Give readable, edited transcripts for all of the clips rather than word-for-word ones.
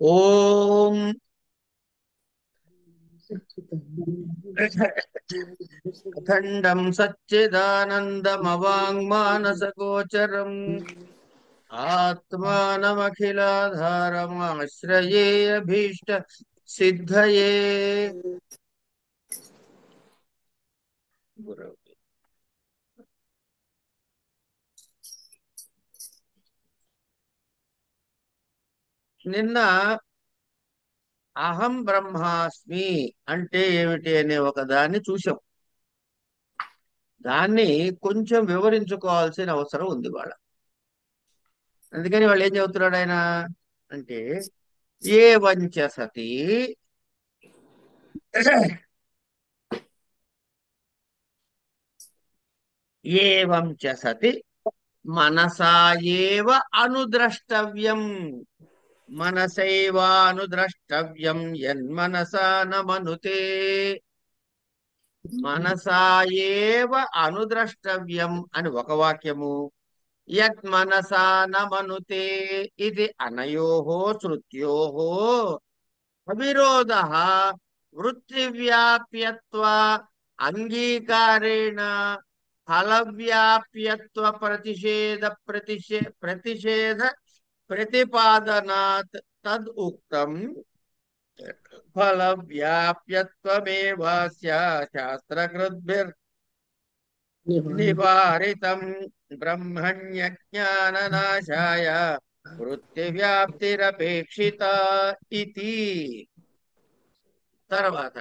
ఓం అఖండం సచ్చిదానందమవాంగ్మానసగోచరం ఆత్మానమఖిలాధారమాశ్రయే అభీష్ట సిద్ధయే. నిన్న అహం బ్రహ్మాస్మి అంటే ఏమిటి అనే ఒక దాన్ని చూసాం. దాన్ని కొంచెం వివరించుకోవాల్సిన అవసరం ఉంది వాళ్ళ. అందుకని వాళ్ళు ఏం చెబుతున్నాడు ఆయన అంటే, ఏ వంచ సతి ఏవం చ సతి మనసా ఏవ అనుద్రష్టవ్యం. మనసైవానుద్రష్టవ్యం యన్మనసా న మనుతే. మనసా ఏవ అనుద్రష్టవ్యం అని ఒక వాక్యము, యత్ మనసా న మనుతే ఇది అనయోహో శృత్యోహో అవిరోధ వృత్తివ్యాప్యత్వ అంగీకారేణ ఫలవ్యాప్యత్వ ప్రతిషేధ ప్రతిపాదనాత్ తద్ ఉక్తం. ఫలవ్యాప్యత్వమేవాస్య శాస్త్రకృద్భిర్ నివారితం బ్రహ్మణ్యజ్ఞాననాశాయ వృత్తివ్యాప్తిరపేక్షిత ఇతి. తర్వాత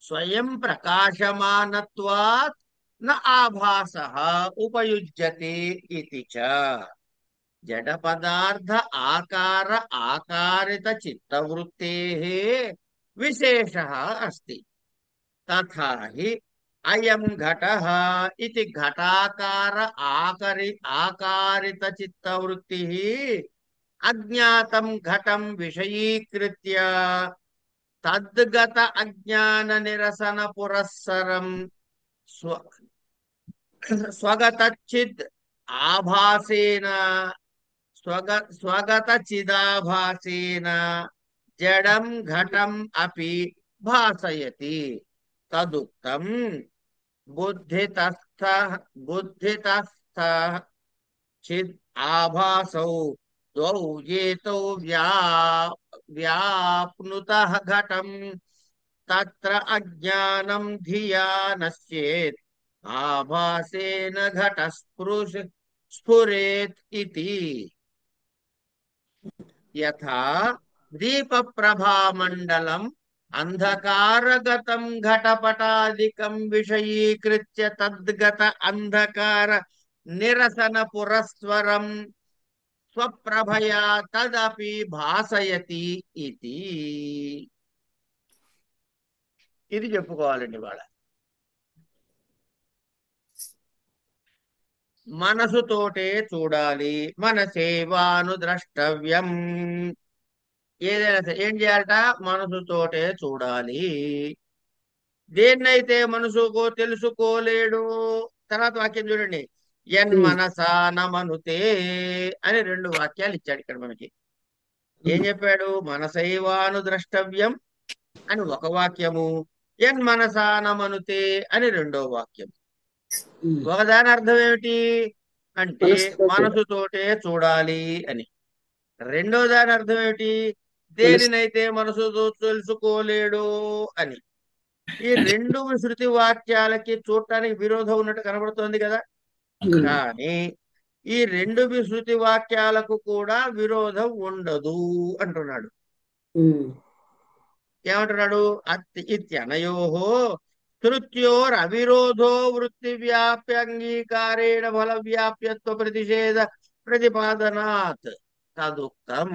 స్వయం ప్రకాశమానత్వాత్ న ఆభాసః ఉపయుజ్యతే ఇతి చ. జడ పదార్థ ఆకార ఆకారిత చిత్తవృత్తేః విశేషः అస్తి. తథా హి అయం ఘటః ఇతి ఘటాకార ఆకారిత చిత్తవృత్తిః అజ్ఞాతం ఘటం విషయీకృత్య తద్గత అజ్ఞాన నిరసన పురస్సరం స్వ స్వగతచిద్ ఆభాసేన స్వగత చిదాభాసేన జడం ఘటం అపి భాసయతి. తదుక్తం బుద్ధితస్థ బుద్ధితస్థ చిద్ ఆభాసౌ ద్వౌ ఏతౌ వ్యాప్నుతః ఘటం తత్ర అజ్ఞానం ధియా నశ్యేత్ ఆభాసేన ఘట స్ఫురేత్ ఇతి. యథా దీప ప్రభామండలం అంధకారగతం ఘటపటాదికం విషయీకృత్య తద్గత అంధకార నిరసన పురస్వరం స్వప్రభయా తదపి భాసయతి ఇతి. ఇది చెప్పుకోవాలండి వాళ్ళ. మనసుతోటే చూడాలి, మనసేవాను ద్రష్టవ్యం. ఏదైనా సరే ఏం చేయాలట? మనసుతోటే చూడాలి. దేన్నైతే మనసుకో తెలుసుకోలేడు. తర్వాత వాక్యం చూడండి, యన్మనసా నమనుతే అని రెండు వాక్యాలు ఇచ్చాడు ఇక్కడ మనకి. ఏం చెప్పాడు? మనసైవాను ద్రష్టవ్యం అని ఒక వాక్యము, యన్మనసా నమనుతే అని రెండో వాక్యం. ఒకదాని అర్థం ఏమిటి అంటే మనసుతోటే చూడాలి అని. రెండో దాని అర్థం ఏమిటి? దేనినైతే మనసుతో తెలుసుకోలేడు అని. ఈ రెండు శృతి వాక్యాలకి చూడటానికి విరోధం ఉన్నట్టు కనబడుతోంది కదా. కానీ ఈ రెండు శృతి వాక్యాలకు కూడా విరోధం ఉండదు అంటున్నాడు. ఏమంటున్నాడు? ఇత్యనయోహో శృత్యోర్ అవిరోధో వృత్తి వ్యాప్యంగీకారేణ ఫల వ్యాప్యత్వ ప్రతిషేధ ప్రతిపాదనాత్ తదుక్తం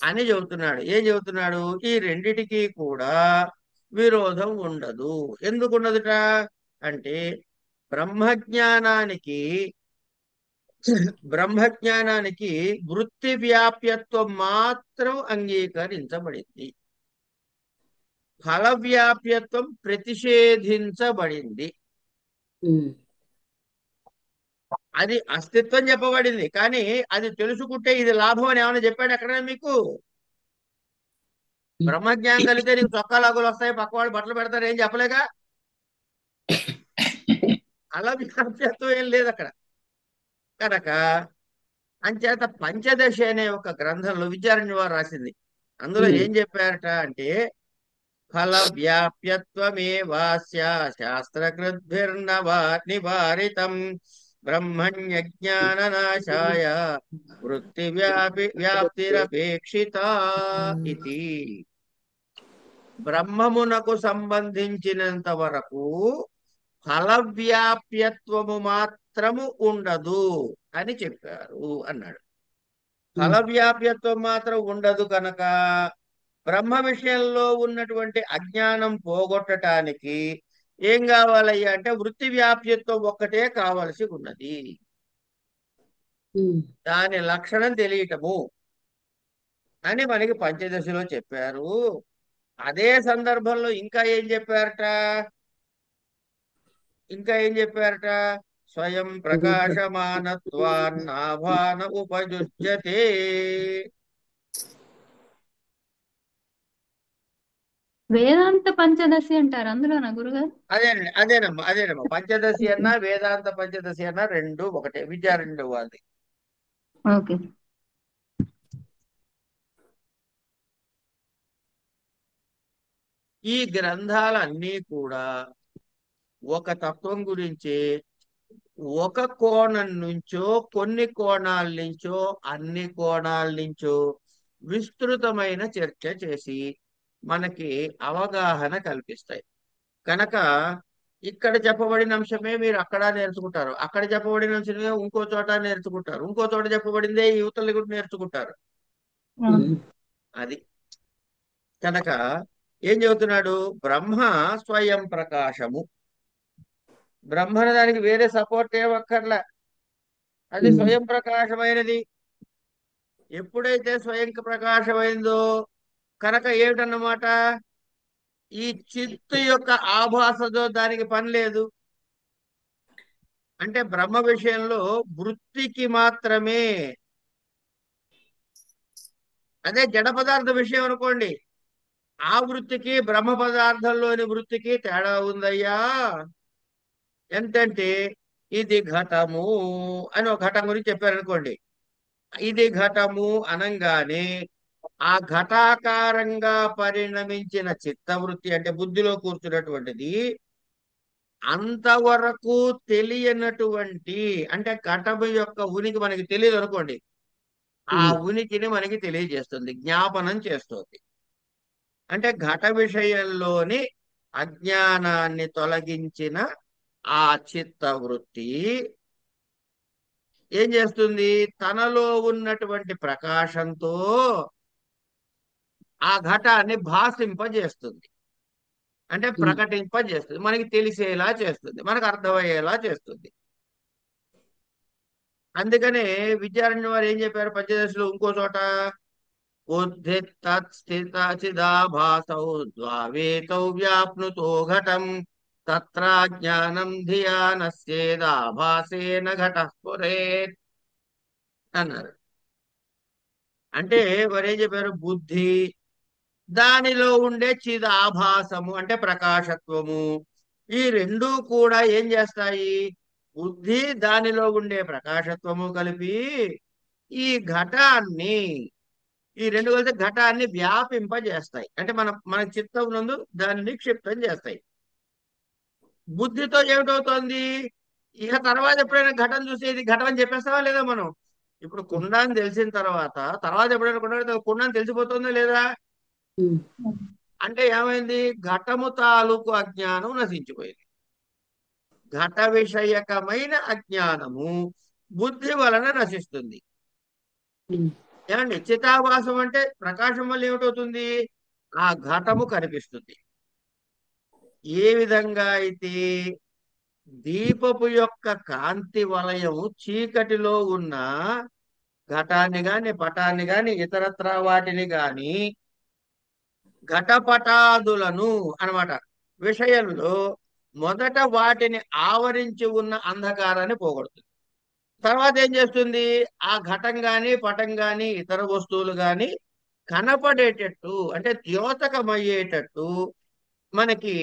అని చెబుతున్నాడు. ఏం చెబుతున్నాడు? ఈ రెండిటికి కూడా విరోధం ఉండదు. ఎందుకు ఉండదుట అంటే బ్రహ్మజ్ఞానానికి బ్రహ్మజ్ఞానానికి వృత్తి వ్యాప్యత్వం మాత్రం అంగీకరించబడింది, ఫల వ్యాప్యత్వం ప్రతిషేధించబడింది. అది అస్తిత్వం చెప్పబడింది, కానీ అది తెలుసుకుంటే ఇది లాభం అని ఏమైనా చెప్పాడు ఎక్కడైనా మీకు? బ్రహ్మజ్ఞానం కలిగితే నీకు చొక్కా లాగులు వస్తాయి, పక్క వాళ్ళు బట్టలు పెడతారు, ఏం చెప్పలేగా. అలా వ్యాప్యత్వం ఏం లేదు అక్కడ. కనుక అంచేత పంచదశి అనే ఒక గ్రంథంలో విద్యారణ్య వారు రాసింది. అందులో ఏం చెప్పారట అంటే, ఫల వ్యాప్యత్వమేవాస్య శాస్త్రకృద్భిర్నవ నివారితం బ్రహ్మణ్యజ్ఞాననాశాయ వృత్తి వ్యాప్తిరపేక్షిత ఇది. బ్రహ్మమునకు సంబంధించినంత వరకు ఫల వ్యాప్యత్వము మాత్రము ఉండదు అని చెప్పారు అన్నాడు. ఫల వ్యాప్యత్వం మాత్రం ఉండదు కనుక బ్రహ్మ విషయంలో ఉన్నటువంటి అజ్ఞానం పోగొట్టడానికి ఏం కావాలయ్యా అంటే వృత్తి వ్యాప్యత్వం ఒక్కటే కావలసి ఉన్నది. దాని లక్షణం తెలియటము అని మనకి పంచదశలో చెప్పారు. అదే సందర్భంలో ఇంకా ఏం చెప్పారట, స్వయం ప్రకాశమానత్వాన్నాభాన ఉపజుజ్యతే. వేదాంత పంచదశి అంటారు అందులోనా గురుగారు? అదేనమ్మా పంచదశి అన్నా వేదాంత పంచదశి అన్నా రెండు ఒకటే, విద్యారణ్యుడు వాళ్ళది. ఓకే. ఈ గ్రంథాలన్నీ కూడా ఒక తత్వం గురించి ఒక కోణం నుంచో కొన్ని కోణాల నుంచో అన్ని కోణాల నుంచో విస్తృతమైన చర్చ చేసి మనకి అవగాహన కల్పిస్తాయి. కనుక ఇక్కడ చెప్పబడిన అంశమే మీరు అక్కడ నేర్చుకుంటారు, అక్కడ చెప్పబడిన అంశమే ఇంకో చోట నేర్చుకుంటారు, ఇంకో చోట చెప్పబడిందే యువతలు కూడా నేర్చుకుంటారు. అది కనుక ఏం చెబుతున్నాడు, బ్రహ్మ స్వయం ప్రకాశము. బ్రహ్మణ దానికి వేరే సపోర్ట్ ఏమక్కర్లే, అది స్వయం ప్రకాశమైనది. ఎప్పుడైతే స్వయం ప్రకాశమైందో కనుక ఏమిటన్నమాట, ఈ చిత్తు యొక్క ఆభాసతో దానికి పని లేదు. అంటే బ్రహ్మ విషయంలో వృత్తికి మాత్రమే. అదే జడ పదార్థ విషయం అనుకోండి, ఆ వృత్తికి బ్రహ్మ పదార్థంలోని వృత్తికి తేడా ఉందయ్యా. ఎంతంటే ఇది ఘటము అని ఒక ఘటం గురించి చెప్పారనుకోండి, ఇది ఘటము అనంగానే ఆ ఘటాకారంగా పరిణమించిన చిత్తవృత్తి అంటే బుద్ధిలో కూర్చున్నటువంటిది అంతవరకు తెలియనటువంటి, అంటే ఘటము యొక్క ఉనికి మనకి తెలియదు అనుకోండి, ఆ ఉనికిని మనకి తెలియజేస్తుంది, జ్ఞాపనం చేస్తుంది. అంటే ఘట విషయంలోని అజ్ఞానాన్ని తొలగించిన ఆ చిత్తవృత్తి ఏం చేస్తుంది, తనలో ఉన్నటువంటి ప్రకాశంతో ఆ ఘటాన్ని భాషింపజేస్తుంది. అంటే ప్రకటింపజేస్తుంది, మనకి తెలిసేలా చేస్తుంది, మనకు అర్థమయ్యేలా చేస్తుంది. అందుకనే విద్యారణ్య వారు ఏం చెప్పారు పంచదశలో ఇంకో చోట, బుద్ధి తత్స్థిత చిదాభాసౌ ద్వావేతౌ వ్యాప్నుతో ఘటం తత్ర జ్ఞానం ధియానస్యేదాభాసేన ఘట స్ఫురేత్ అన్నారు. అంటే వారు ఏం చెప్పారు, బుద్ధి దానిలో ఉండే చిదాభాసము అంటే ప్రకాశత్వము, ఈ రెండూ కూడా ఏం చేస్తాయి, బుద్ధి దానిలో ఉండే ప్రకాశత్వము కలిపి ఈ ఘటాన్ని, ఈ రెండు కలిసి ఘటాన్ని వ్యాపింపజేస్తాయి. అంటే మన చిత్తం నందు దానిని క్షిప్తం చేస్తాయి. బుద్ధితో ఏమిటవుతోంది, ఇక తర్వాత ఎప్పుడైనా ఘటన చూసి ఇది ఘటం అని చెప్పేస్తావా లేదా మనం? ఇప్పుడు కుండ అని తెలిసిన తర్వాత తర్వాత ఎప్పుడైనా కుండ అని తెలిసిపోతుందా లేదా? అంటే ఏమైంది, ఘటము తాలూకు అజ్ఞానం నశించిపోయింది. ఘట విషయకమైన అజ్ఞానము బుద్ధి వలన నశిస్తుంది. ఏమండి, చితాభాసం అంటే ప్రకాశం వల్ల ఏమిటవుతుంది, ఆ ఘటము కనిపిస్తుంది. ఏ విధంగా అయితే దీపపు యొక్క కాంతి వలయము చీకటిలో ఉన్న ఘటాన్ని గాని పటాన్ని గాని ఇతరత్రా వాటిని గాని ఘటపటాదులను అన్నమాట విషయంలో మొదట వాటిని ఆవరించి ఉన్న అంధకారాన్ని పోగొడుతుంది. తర్వాత ఏం చేస్తుంది? ఆ ఘటం గాని పటం గాని ఇతర వస్తువులు గాని కనపడేటట్టు, అంటే ద్యోతకమయ్యేటట్టు మనకి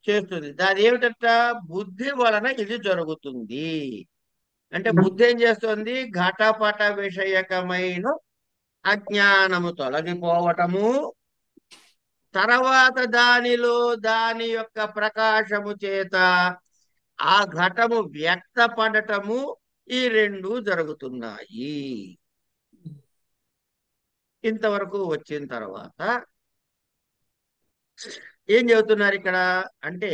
చేస్తుంది. దాని ఏమిటంట? బుద్ధి వలన ఇది జరుగుతుంది. అంటే బుద్ధి ఏం చేస్తుంది? ఘటపట విషయకమైన అజ్ఞానము తొలగిపోవటము, తర్వాత దానిలో దాని యొక్క ప్రకాశము చేత ఆ ఘటము వ్యక్తపడటము, ఈ రెండు జరుగుతున్నాయి. ఇంతవరకు వచ్చిన తర్వాత ఏం చెబుతున్నారు ఇక్కడ అంటే,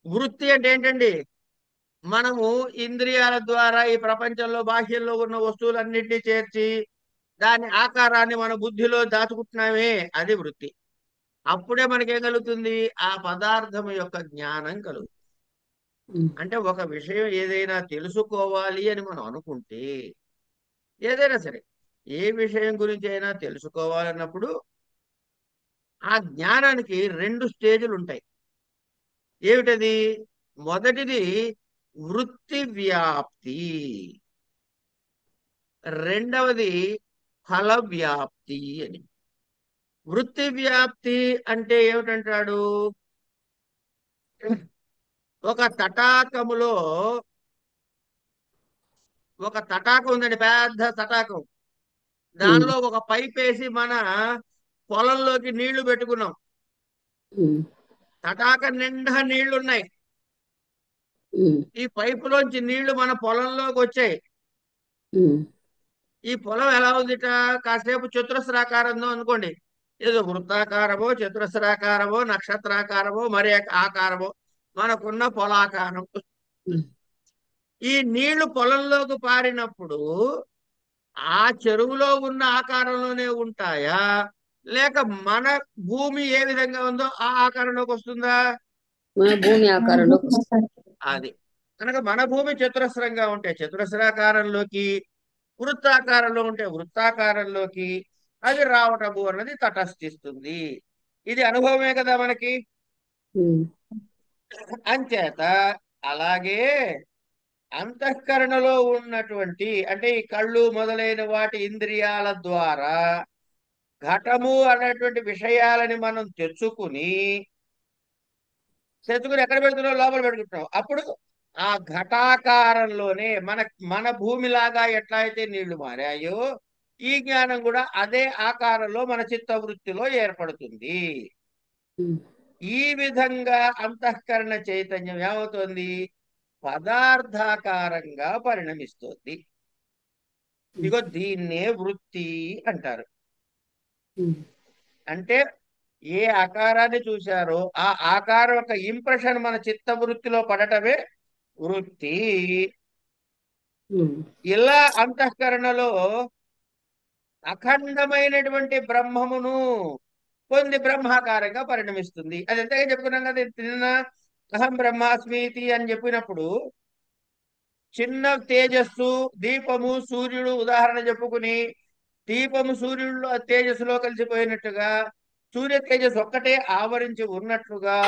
వృత్తి అంటే ఏంటండి? మనము ఇంద్రియాల ద్వారా ఈ ప్రపంచంలో బాహ్యంలో ఉన్న వస్తువులన్నింటినీ చేర్చి దాని ఆకారాన్ని మన బుద్ధిలో దాచుకుంటున్నామే, అది వృత్తి. అప్పుడే మనకేం కలుగుతుంది? ఆ పదార్థం యొక్క జ్ఞానం కలుగుతుంది. అంటే ఒక విషయం ఏదైనా తెలుసుకోవాలి అని మనం అనుకుంటే, ఏదైనా సరే ఏ విషయం గురించి అయినా తెలుసుకోవాలన్నప్పుడు ఆ జ్ఞానానికి రెండు స్టేజ్లు ఉంటాయి. ఏమిటది? మొదటిది వృత్తి వ్యాప్తి, రెండవది ఫల వ్యాప్తి అని. వృత్తి వ్యాప్తి అంటే ఏమిటంటాడు? ఒక తటాకములో ఒక తటాకం ఉందండి, పెద్ద తటాకం. దానిలో ఒక పైప్ వేసి మన పొలంలోకి నీళ్లు పెట్టుకున్నాం. తటాక నిండా నీళ్లున్నాయి. ఈ పైపులోంచి నీళ్లు మన పొలంలోకి వచ్చాయి. ఈ పొలం ఎలా ఉందిట? కాసేపు చతురస్రాకారంలో అనుకోండి, ఏదో వృత్తాకారమో చతురస్రాకారమో నక్షత్రాకారమో మరి ఆకారమో మనకున్న పొలాకారం. ఈ నీళ్లు పొలంలోకి పారినప్పుడు ఆ చెరువులో ఉన్న ఆకారంలోనే ఉంటాయా, లేక మన భూమి ఏ విధంగా ఉందో ఆ ఆకారంలోకి వస్తుందా? మన భూమి ఆకారంలో అది కనుక మన భూమి చతురస్రంగా ఉంటే చతురస్రాకారంలోకి, వృత్తాకారంలో ఉంటే వృత్తాకారంలోకి అది రావటము అన్నది తటస్థిస్తుంది. ఇది అనుభవమే కదా మనకి. అంచేత అలాగే అంతఃకరణలో ఉన్నటువంటి, అంటే ఈ కళ్ళు మొదలైన వాటి ఇంద్రియాల ద్వారా ఘటము అన్నటువంటి విషయాలని మనం తెచ్చుకుని ఎక్కడ పెడుతున్నాం? లోపల పెట్టుకుంటున్నాం. అప్పుడు ఆ ఘటాకారంలోనే మన భూమిలాగా ఎట్లా అయితే నీళ్లు మారాయో, ఈ జ్ఞానం కూడా అదే ఆకారంలో మన చిత్తవృత్తిలో ఏర్పడుతుంది. ఈ విధంగా అంతఃకరణ చైతన్యం ఏమవుతోంది? పదార్థాకారంగా పరిణమిస్తోంది. ఇగో దీన్నే వృత్తి అంటారు. అంటే ఏ ఆకారాన్ని చూశారో ఆ ఆకారం యొక్క ఇంప్రెషన్ మన చిత్తవృత్తిలో పడటమే వృత్తి. ఇలా అంతఃకరణలో అఖండమైనటువంటి బ్రహ్మమును పొంది బ్రహ్మాకారంగా పరిణమిస్తుంది. అది ఎంతగా చెప్పుకున్నాం కదా నిన్న, అహం బ్రహ్మాస్మితి అని చెప్పినప్పుడు చిన్న తేజస్సు, దీపము, సూర్యుడు ఉదాహరణ చెప్పుకుని, దీపము సూర్యుడు తేజస్సులో కలిసిపోయినట్టుగా సూర్య తేజస్సు ఒక్కటే ఆవరించి ఉన్నట్లుగా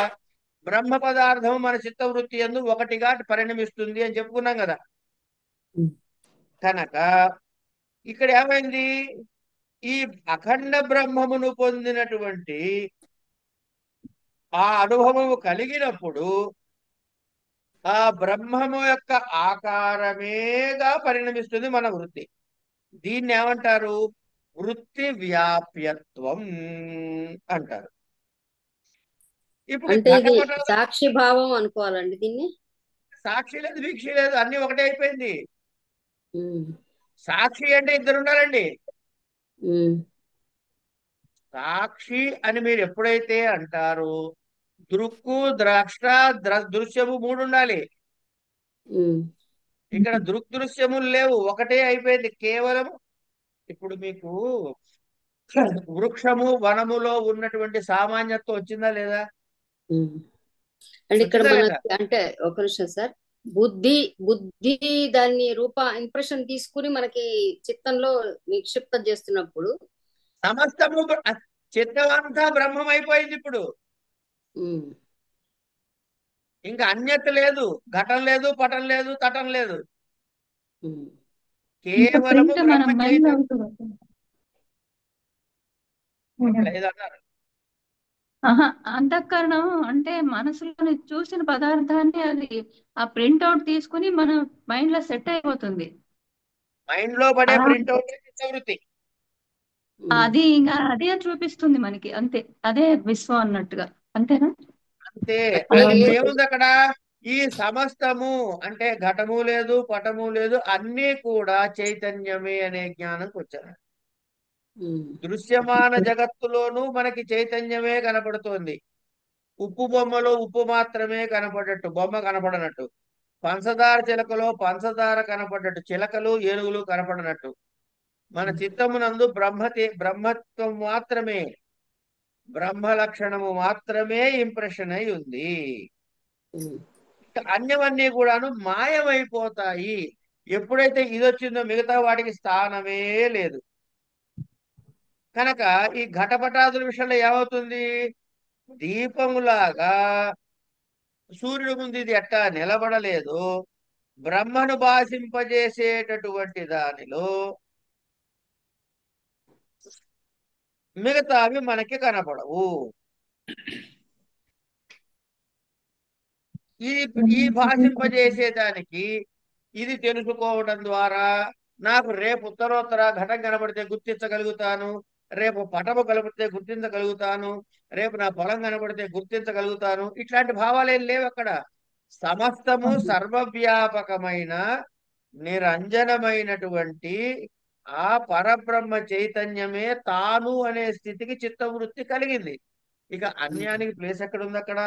బ్రహ్మ పదార్థం మన చిత్తవృత్తి యందు ఒకటిగా పరిణమిస్తుంది అని చెప్పుకున్నాం కదా. కనుక ఇక్కడ ఏమైంది? ఈ అఖండ బ్రహ్మమును పొందినటువంటి ఆ అనుభవము కలిగినప్పుడు ఆ బ్రహ్మము యొక్క ఆకారమేగా పరిణమిస్తుంది మన వృత్తి. దీన్ని ఏమంటారు? వృత్తి వ్యాప్యత్వం అంటారు. ఇప్పుడు అంటే ఇది ఘటపట సాక్షి భావం అనుకోవాలండి దీన్ని. సాక్షి లేదు, వీక్షి లేదు, అన్ని ఒకటే అయిపోయింది. సాక్షి అంటే ఇద్దరు ఉండాలండి. సాక్షి అని మీరు ఎప్పుడైతే అంటారో, దృక్కు, ద్రాక్ష, దృశ్యము మూడు ఉండాలి. ఇక్కడ దృశ్యములు లేవు, ఒకటే అయిపోయింది కేవలం. ఇప్పుడు మీకు వృక్షము వనములో ఉన్నటువంటి సామాన్యత్వం వచ్చిందా లేదా? అంటే ఇక్కడ వచ్చిందా లేదా? మనకి అంటే ఒక నిమిషం సార్, బుద్ధి బుద్ధి దాన్ని ఇంప్రెషన్ తీసుకుని మనకి చిత్తంలో నిక్షిప్తం చేస్తున్నప్పుడు సమస్తము చిత్తమంతా బ్రహ్మం అయిపోయింది. ఇప్పుడు ఇంకా అన్యత లేదు, ఘటం లేదు, పటం లేదు, తటం లేదు. ఉమ్. ఇంకా కేవలము ప్రింట్ మన బ్రహ్మ మైండ్ చైతన్యం అవుతుంది. లేదన్నారు. ఆహా, అంతఃకరణం అంటే మనసులోని చూసిన పదార్థాన్ని అది ఆ ప్రింట్ అవుట్ తీసుకుని మన మైండ్ లో సెట్ అయిపోతుంది. మైండ్ లో పడే అలా ప్రింట్అవుట్ చిత్తవృత్తి. ఉమ్. అది ఇంకా అదే చూపిస్తుంది మనకి, అంతే. అదే విశ్వం అన్నట్టుగా. అంతేనా? అంతే. అలా ఏ ఇప్పుడు ఉంది. ఏముంది అక్కడ? ఈ సమస్తము అంటే ఘటము లేదు, పటము లేదు, అన్నీ కూడా చైతన్యమే అనే జ్ఞానంకి వచ్చారు. ఉమ్. దృశ్యమాన జగత్తులోనూ మనకి చైతన్యమే కనపడుతోంది. ఉప్పు బొమ్మలో ఉప్పు మాత్రమే కనపడట్టు, బొమ్మ కనపడనట్టు. పంచదార చిలకలో పంచదార కనపడ్డట్టు, చిలకలు ఏనుగులు కనపడనట్టు. మన చిత్తమునందు బ్రహ్మత్వం మాత్రమే, బ్రహ్మ లక్షణము మాత్రమే ఇంప్రెషన్ అయి ఉంది. ఉమ్. ఇంకా అన్యవన్నీ కూడాను మాయమైపోతాయి. ఎప్పుడైతే ఇది వచ్చిందో మిగతా వాటికి స్థానమే లేదు. కనుక ఈ ఘటపటాదుల విషయంలో ఏమవుతుంది? దీపములాగా సూర్యుడి ముందు ఇది ఎట్టా నిలబడలేదు, బ్రహ్మను భాషింపజేసేటటువంటి దానిలో మిగతావి మనకి కనపడవు. ఈ ఈ భాషింపజేసేదానికి ఇది తెలుసుకోవడం ద్వారా నాకు రేపు ఉత్తరోత్తర ఘటం కనబడితే గుర్తించగలుగుతాను, రేపు పటము కనబడితే గుర్తించగలుగుతాను, రేపు నా పొలం కనబడితే గుర్తించగలుగుతాను. ఇట్లాంటి భావాలేం లేవు అక్కడ. సమస్తము సర్వవ్యాపకమైన నిరంజనమైనటువంటి ఆ పరబ్రహ్మ చైతన్యమే తాను అనే స్థితికి చిత్తవృత్తి కలిగింది. ఇక అన్యానికి ప్లేస్ ఎక్కడుంది అక్కడ?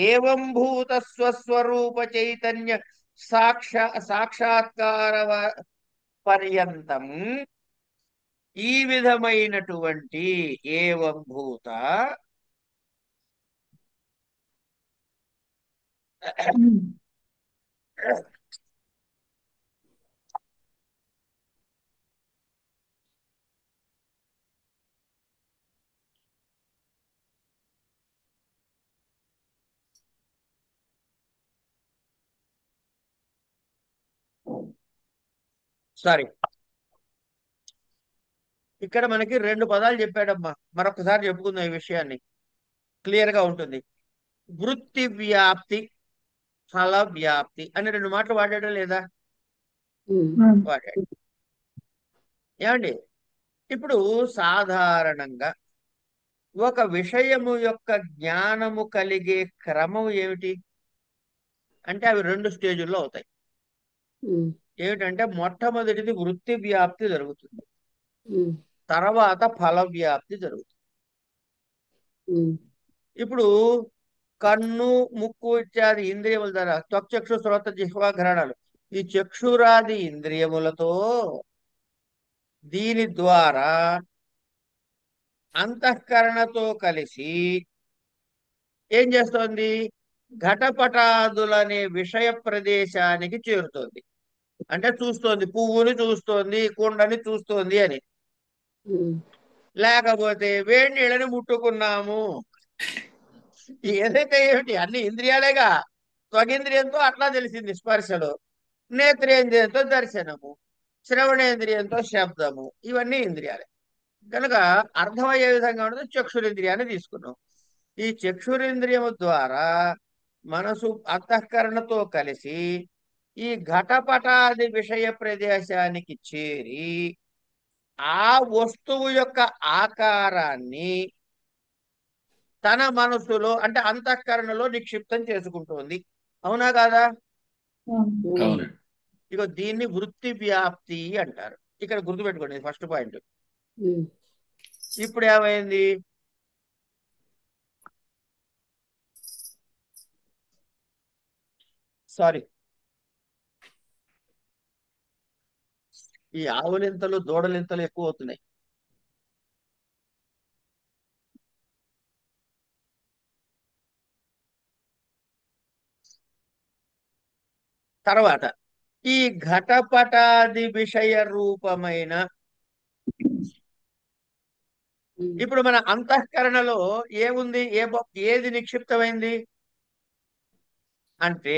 ఏవం భూత స్వస్వరూప చైతన్య సాక్షాత్కార పర్యంతం ఈ విధమైనటువంటి ఏవం భూత సారీ, ఇక్కడ మనకి రెండు పదాలు చెప్పాడమ్మా. మరొకసారి చెప్పుకుందాం ఈ విషయాన్ని, క్లియర్ గా ఉంటుంది. వృత్తి వ్యాప్తి, ఫల వ్యాప్తి అని రెండు మాటలు వాడాడా లేదా? ఉమ్. వాడాడు. ఏమండి, ఇప్పుడు సాధారణంగా ఒక విషయము యొక్క జ్ఞానము కలిగే క్రమం ఏమిటి అంటే అవి రెండు స్టేజుల్లో అవుతాయి. ఉమ్. ఏమిటంటే మొట్టమొదటిది వృత్తి వ్యాప్తి జరుగుతుంది, ఉమ్. తర్వాత ఫల వ్యాప్తి జరుగుతుంది. ఉమ్. ఇప్పుడు కన్ను, ముక్కు ఇత్యాది ఇంద్రియముల ద్వారా త్వక్చక్షు శ్రోత జిహ్వ ఘ్రాణాలు, ఈ చక్షురాది ఇంద్రియములతో దీని ద్వారా అంతఃకరణతో కలిసి ఏం చేస్తోంది? ఘటపటాదులనే విషయ ప్రదేశానికి చేరుతోంది. అంటే చూస్తోంది, పువ్వుని చూస్తోంది, కుండని చూస్తోంది అని. ఉమ్. లేకపోతే వేడి నీళ్ళని ముట్టుకున్నాము, ఏదైతే ఏమిటి అన్ని ఇంద్రియాలేగా. త్వగింద్రియంతో అట్లా తెలిసింది స్పర్శలో, నేత్రేంద్రియంతో దర్శనము, శ్రవణేంద్రియంతో శబ్దము, ఇవన్నీ ఇంద్రియాలే. కనుక అర్థమయ్యే విధంగా ఉండదు చక్షురింద్రియాన్ని తీసుకున్నాం. ఈ చక్షురింద్రియము ద్వారా మనసు అంతఃకరణతో కలిసి ఈ ఘటపటాది విషయ ప్రదేశానికి చేరి ఆ వస్తువు యొక్క ఆకారాన్ని తన మనసులో అంటే అంతఃకరణలో నిక్షిప్తం చేసుకుంటోంది. అవునా కాదా? అవునండి. ఇక దీన్ని వృత్తి వ్యాప్తి అంటారు. ఇక్కడ గుర్తుపెట్టుకోండి ఫస్ట్ పాయింట్. ఉమ్. ఇప్పుడు ఏమైంది? సారీ, ఈ ఆవులింతలు దూడలింతలు ఎక్కువ అవుతున్నాయి. తర్వాత ఈ ఘటపటాది విషయ రూపమైన ఉమ్. ఇప్పుడు మన అంతఃకరణలో ఏముంది? ఏది నిక్షిప్తమైంది అంటే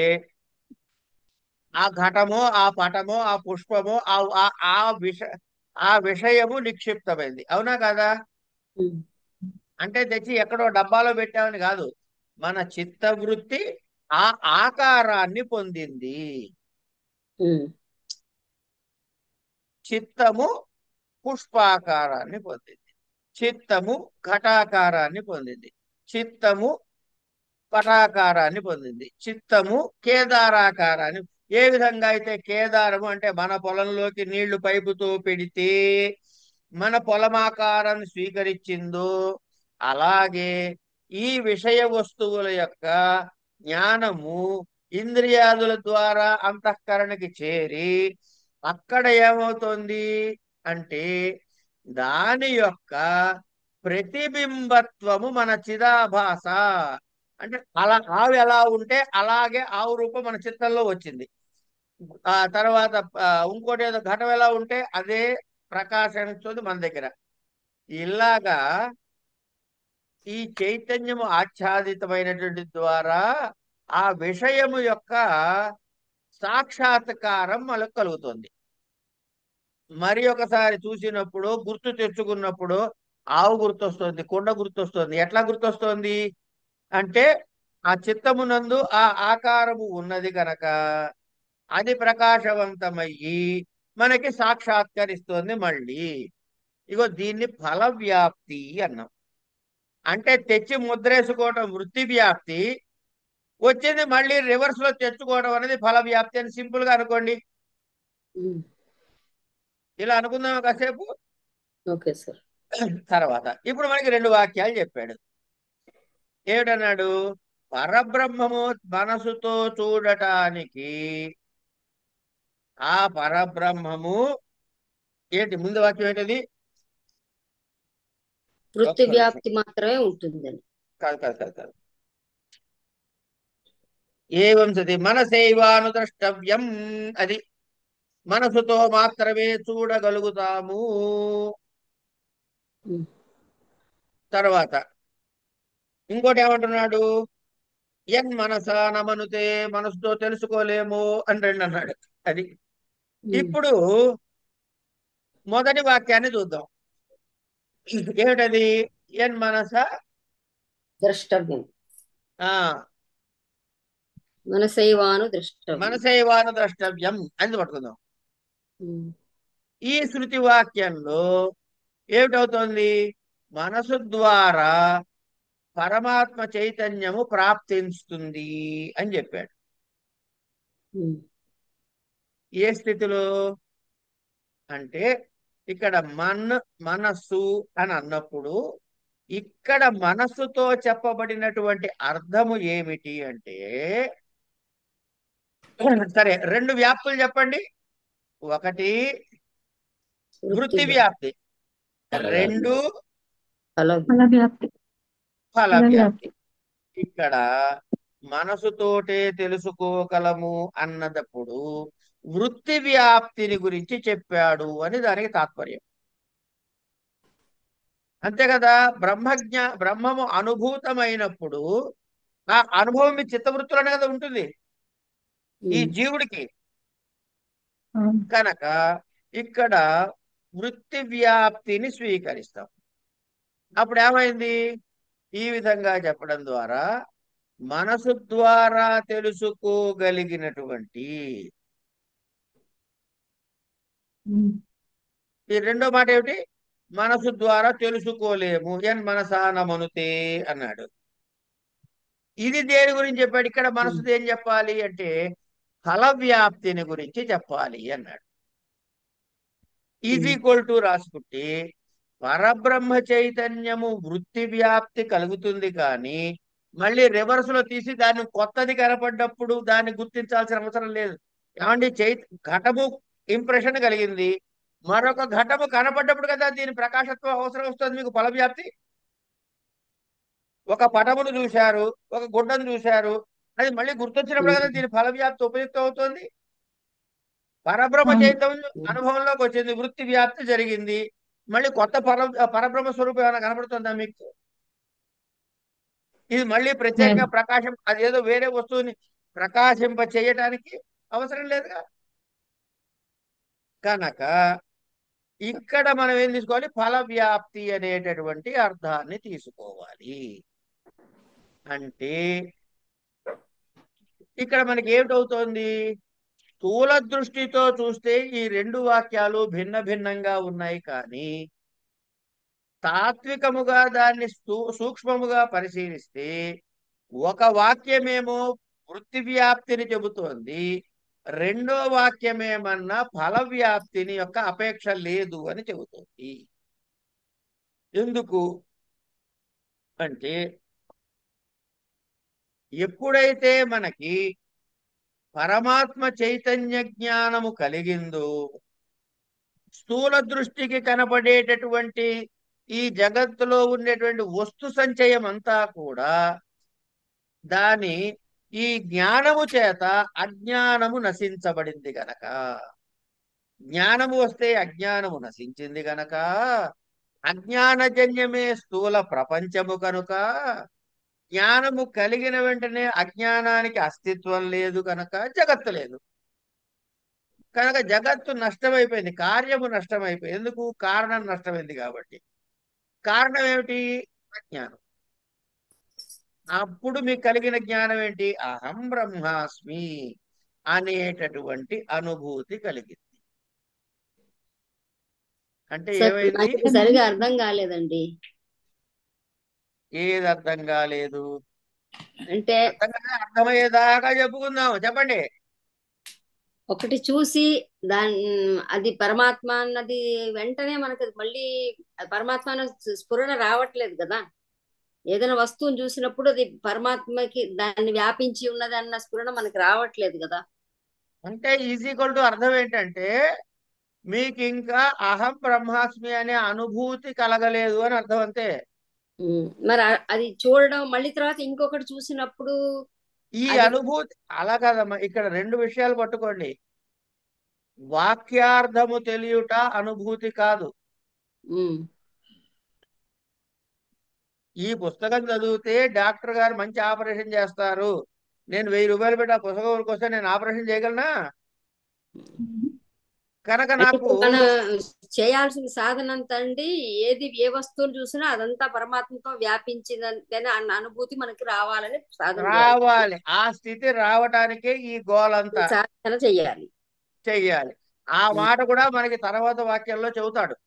ఆ ఘటము, ఆ పటము, ఆ పుష్పము, ఆ ఆ ఆ విష ఆ విషయము నిక్షిప్తమైంది. అవునా కదా? ఉమ్, అంటే తెచ్చి ఎక్కడో డబ్బాలో పెట్టామని కాదు, మన చిత్తవృత్తి ఆ ఆకారాన్ని పొందింది. ఉమ్, చిత్తము పుష్పాకారాన్ని పొందింది, చిత్తము ఘటాకారాన్ని పొందింది, చిత్తము పటాకారాన్ని పొందింది, చిత్తము కేదారాకారాన్ని. ఏ విధంగా అయితే కేదారము అంటే మన పొలంలోకి నీళ్లు పైపుతో పెడితే మన పొలమాకారాన్ని స్వీకరించిందో, అలాగే ఈ విషయ వస్తువుల యొక్క జ్ఞానము ఇంద్రియాదుల ద్వారా అంతఃకరణకి చేరి అక్కడ ఏమవుతుంది అంటే దాని యొక్క ప్రతిబింబత్వము మన చిదాభాస. అంటే అలా ఆవు ఎలా ఉంటే అలాగే ఆవు రూపం మన చిత్తంలో వచ్చింది. ఆ తర్వాత ఇంకోటి ఏదో ఘటం ఎలా ఉంటే అదే ప్రకాశిస్తుంది మన దగ్గర. ఇలాగా ఈ చైతన్యము ఆచ్ఛాదితమైనటువంటి ద్వారా ఆ విషయము యొక్క సాక్షాత్కారం మనకు కలుగుతుంది. మరి ఒకసారి చూసినప్పుడు, గుర్తు తెచ్చుకున్నప్పుడు ఆవు గుర్తొస్తుంది, కొండ గుర్తొస్తుంది. ఎట్లా గుర్తొస్తుంది అంటే ఆ చిత్తమునందు ఆ ఆకారము ఉన్నది కనుక అది ప్రకాశవంతమయ్యి మనకి సాక్షాత్కరిస్తుంది. మళ్ళీ ఇగో దీన్ని ఫల వ్యాప్తి అన్నాం. అంటే తెచ్చి ముద్రేసుకోవటం వృత్తి వ్యాప్తి, వచ్చింది మళ్ళీ రివర్స్ లో తెచ్చుకోవడం అనేది ఫల వ్యాప్తి అని సింపుల్ గా అనుకోండి. ఉమ్. ఇలా అనుకుందాం కాసేపు. Okay sir. తర్వాత ఇప్పుడు మనకి రెండు వాక్యాలు చెప్పాడు. ఏమిటన్నాడు? పరబ్రహ్మము మనసుతో చూడటానికి ఆ పరబ్రహ్మము ఏంటి? ముందు వాక్యం ఏంటది? వృత్తి ఒక్క నిమిషం. వ్యాప్తి మాత్రమే ఉంటుందని. కాదు కాదు కాదు కాదు. ఏవం సతి మనసైవానుద్రష్టవ్యం. అది మనసుతో మాత్రమే చూడగలుగుతాము. ఉమ్, తర్వాత ఇంకోటి ఏమంటున్నాడు? ఎన్ మనసా నమనుతే, మనసుతో తెలుసుకోలేము అని రెండు అన్నాడు. అది ఉమ్. ఇప్పుడు మొదటి వాక్యాన్ని చూద్దాం. ఏమిటది? ఎన్ మనస ద్రష్టవ్యం. ఆ మనసైవాను ద్రష్టవ్యం. మనసైవాను ద్రష్టవ్యం అని పట్టుకుందాం. ఉమ్, ఈ శృతి వాక్యంలో ఏమిటవుతోంది? మనసు ద్వారా పరమాత్మ చైతన్యము ప్రాప్తిస్తుంది అని చెప్పాడు. ఉమ్, ఏ స్థితిలో అంటే ఇక్కడ మనస్సు అని అన్నప్పుడు ఇక్కడ మనస్సుతో చెప్పబడినటువంటి అర్థము ఏమిటి అంటే, సరే రెండు వ్యాప్తులు చెప్పండి. ఒకటి వృత్తి వృత్తి వ్యాప్తి. వ్యాప్తి, ఫల వ్యాప్తి. రెండు ఫల ఫల వ్యాప్తి. ఫల ఫల వ్యాప్తి. వ్యాప్తి. ఇక్కడ మనసుతోటే తెలుసుకోగలము అన్నదప్పుడు వృత్తి వ్యాప్తిని గురించి చెప్పాడు అని దానికి తాత్పర్యం. అంతే కదా? బ్రహ్మము అనుభూతమైనప్పుడు ఆ అనుభవం మీ చిత్తవృత్తులనే కదా ఉంటుంది ఈ ఉమ్, జీవుడికి. అవును. కనుక ఇక్కడ వృత్తి వ్యాప్తిని స్వీకరిస్తాం. అప్పుడు ఏమైంది? ఈ విధంగా చెప్పడం ద్వారా మనసు ద్వారా తెలుసుకోగలిగినటువంటి ఉమ్. ఈ రెండో మాట ఏమిటి? మనసు ద్వారా తెలుసుకోలేము. ఎన్ మనసానమనుతే అన్నాడు. ఇది దేని గురించి చెప్పాడు? ఇక్కడ మనసు ఉమ్, ఏం చెప్పాలి అంటే ఫల వ్యాప్తిని గురించి చెప్పాలి అన్నాడు. ఈజ్ ఉమ్, ఈక్వల్ టు రాసుకుంటే పరబ్రహ్మ చైతన్యము వృత్తి వ్యాప్తి కలుగుతుంది, కానీ మళ్ళీ రివర్స్ లో తీసి దాన్ని కొత్తది కనపడ్డప్పుడు దాన్ని గుర్తించాల్సిన అవసరం లేదు. ఏమండి? ఘటము ఇంప్రెషన్ కలిగింది, మరొక ఘటము కనపడ్డప్పుడు కదా దీని ప్రకాశత్వం అవసరం వస్తుంది మీకు ఫల వ్యాప్తి. ఒక పటమును చూశారు, ఒక గుడ్డను చూశారు, అది మళ్ళీ గుర్తొచ్చినప్పుడు కదా ఉమ్, దీని ఫల వ్యాప్తి ఉపయుక్తం అవుతుంది. పరబ్రహ్మ అవును. చైతన్యం అనుభవంలోకి వచ్చింది, వృత్తి వ్యాప్తి జరిగింది, మళ్ళీ కొత్త పరబ్రహ్మ స్వరూపం ఏమైనా కనపడుతుందా మీకు? ఇది మళ్ళీ లేదు. ప్రత్యేకంగా ప్రకాశం, అదేదో వేరే వస్తువుని ప్రకాశింప చేయటానికి అవసరం లేదుగా. కనుక ఇక్కడ మనం ఏం తీసుకోవాలి? ఫల వ్యాప్తి అనేటటువంటి అర్థాన్ని తీసుకోవాలి. అంటే ఇక్కడ మనకి ఏమిటవుతోంది? స్థూల దృష్టితో చూస్తే ఈ రెండు వాక్యాలు భిన్న భిన్నంగా ఉన్నాయి, కానీ తాత్వికముగా దాన్ని సూక్ష్మముగా పరిశీలిస్తే ఒక వాక్యమేమో వృత్తి వ్యాప్తిని చెబుతోంది, రెండో వాక్యమేమన్నా ఫల వ్యాప్తిని యొక్క అపేక్ష లేదు అని చెబుతోంది. ఎందుకు అంటే ఎప్పుడైతే మనకి పరమాత్మ చైతన్య జ్ఞానము కలిగిందో స్థూల దృష్టికి కనపడేటటువంటి ఈ జగత్తులో ఉండేటువంటి వస్తు సంచయం అంతా కూడా దాని ఈ జ్ఞానము చేత అజ్ఞానము నశించబడింది గనక, జ్ఞానము వస్తే అజ్ఞానము నశించింది గనక, అజ్ఞానజన్యమే స్థూల ప్రపంచము కనుక, జ్ఞానము కలిగిన వెంటనే అజ్ఞానానికి అస్తిత్వం లేదు కనుక జగత్తు లేదు. కనుక జగత్తు నష్టమైపోయింది, కార్యము నష్టమైపోయింది. ఎందుకు? కారణం నష్టమైంది కాబట్టి. కారణం ఏమిటి? అజ్ఞానం. అప్పుడు మీకు కలిగిన జ్ఞానం ఏంటి? అహం బ్రహ్మాస్మి అనేటటువంటి అనుభూతి కలిగింది. అంటే సార్ ఏమైంది? నాకు సరిగా అర్థం కాలేదండి. ఏది అర్థం కాలేదు? అంటే అర్థమయ్యేదాకా చెప్పుకుందాం. చెప్పండి. ఒకటి చూసి అది పరమాత్మ అన్నది వెంటనే మనకు మళ్ళీ పరమాత్మ అన్న స్ఫురణ రావట్లేదు కదా. ఏదైనా వస్తువుని చూసినప్పుడు అది పరమాత్మకి దాన్ని వ్యాపించి ఉన్నది అన్న స్ఫురణ మనకి రావట్లేదు కదా. అంటే ఈజీక్వల్ టు అర్థం ఏంటంటే మీకు ఇంకా అహం బ్రహ్మాస్మి అనే అనుభూతి కలగలేదు అని అర్థం. అంతే. మరి అది చూడడం మళ్ళీ తర్వాత ఇంకొకటి చూసినప్పుడు ఈ అది అనుభూతి అలా కాదమ్మా. ఇక్కడ రెండు విషయాలు పట్టుకోండి. వాక్యార్థము తెలియుట అనుభూతి కాదు. ఈ పుస్తకం చదివితే డాక్టర్ గారు మంచి ఆపరేషన్ చేస్తారు, నేను 1000 రూపాయలు పెట్టి ఆ పుస్తకం కోసం నేను ఆపరేషన్ చేయగలనా? కనుక అంటే నాకు ఇప్పుడు మనం చేయాల్సిన సాధన అంతా అండి, ఏది ఏ వస్తువుని చూసినా అదంతా పరమాత్మతో వ్యాపించిందని అన్న అనుభూతి మనకి రావాలని సాధన రావాలి. ఆ స్థితి రావటానికే ఈ గోలంతా సాధన చెయ్యాలి. చెయ్యాలి. ఆ మాట కూడా మనకి తర్వాత వాక్యంలో చెబుతాడు.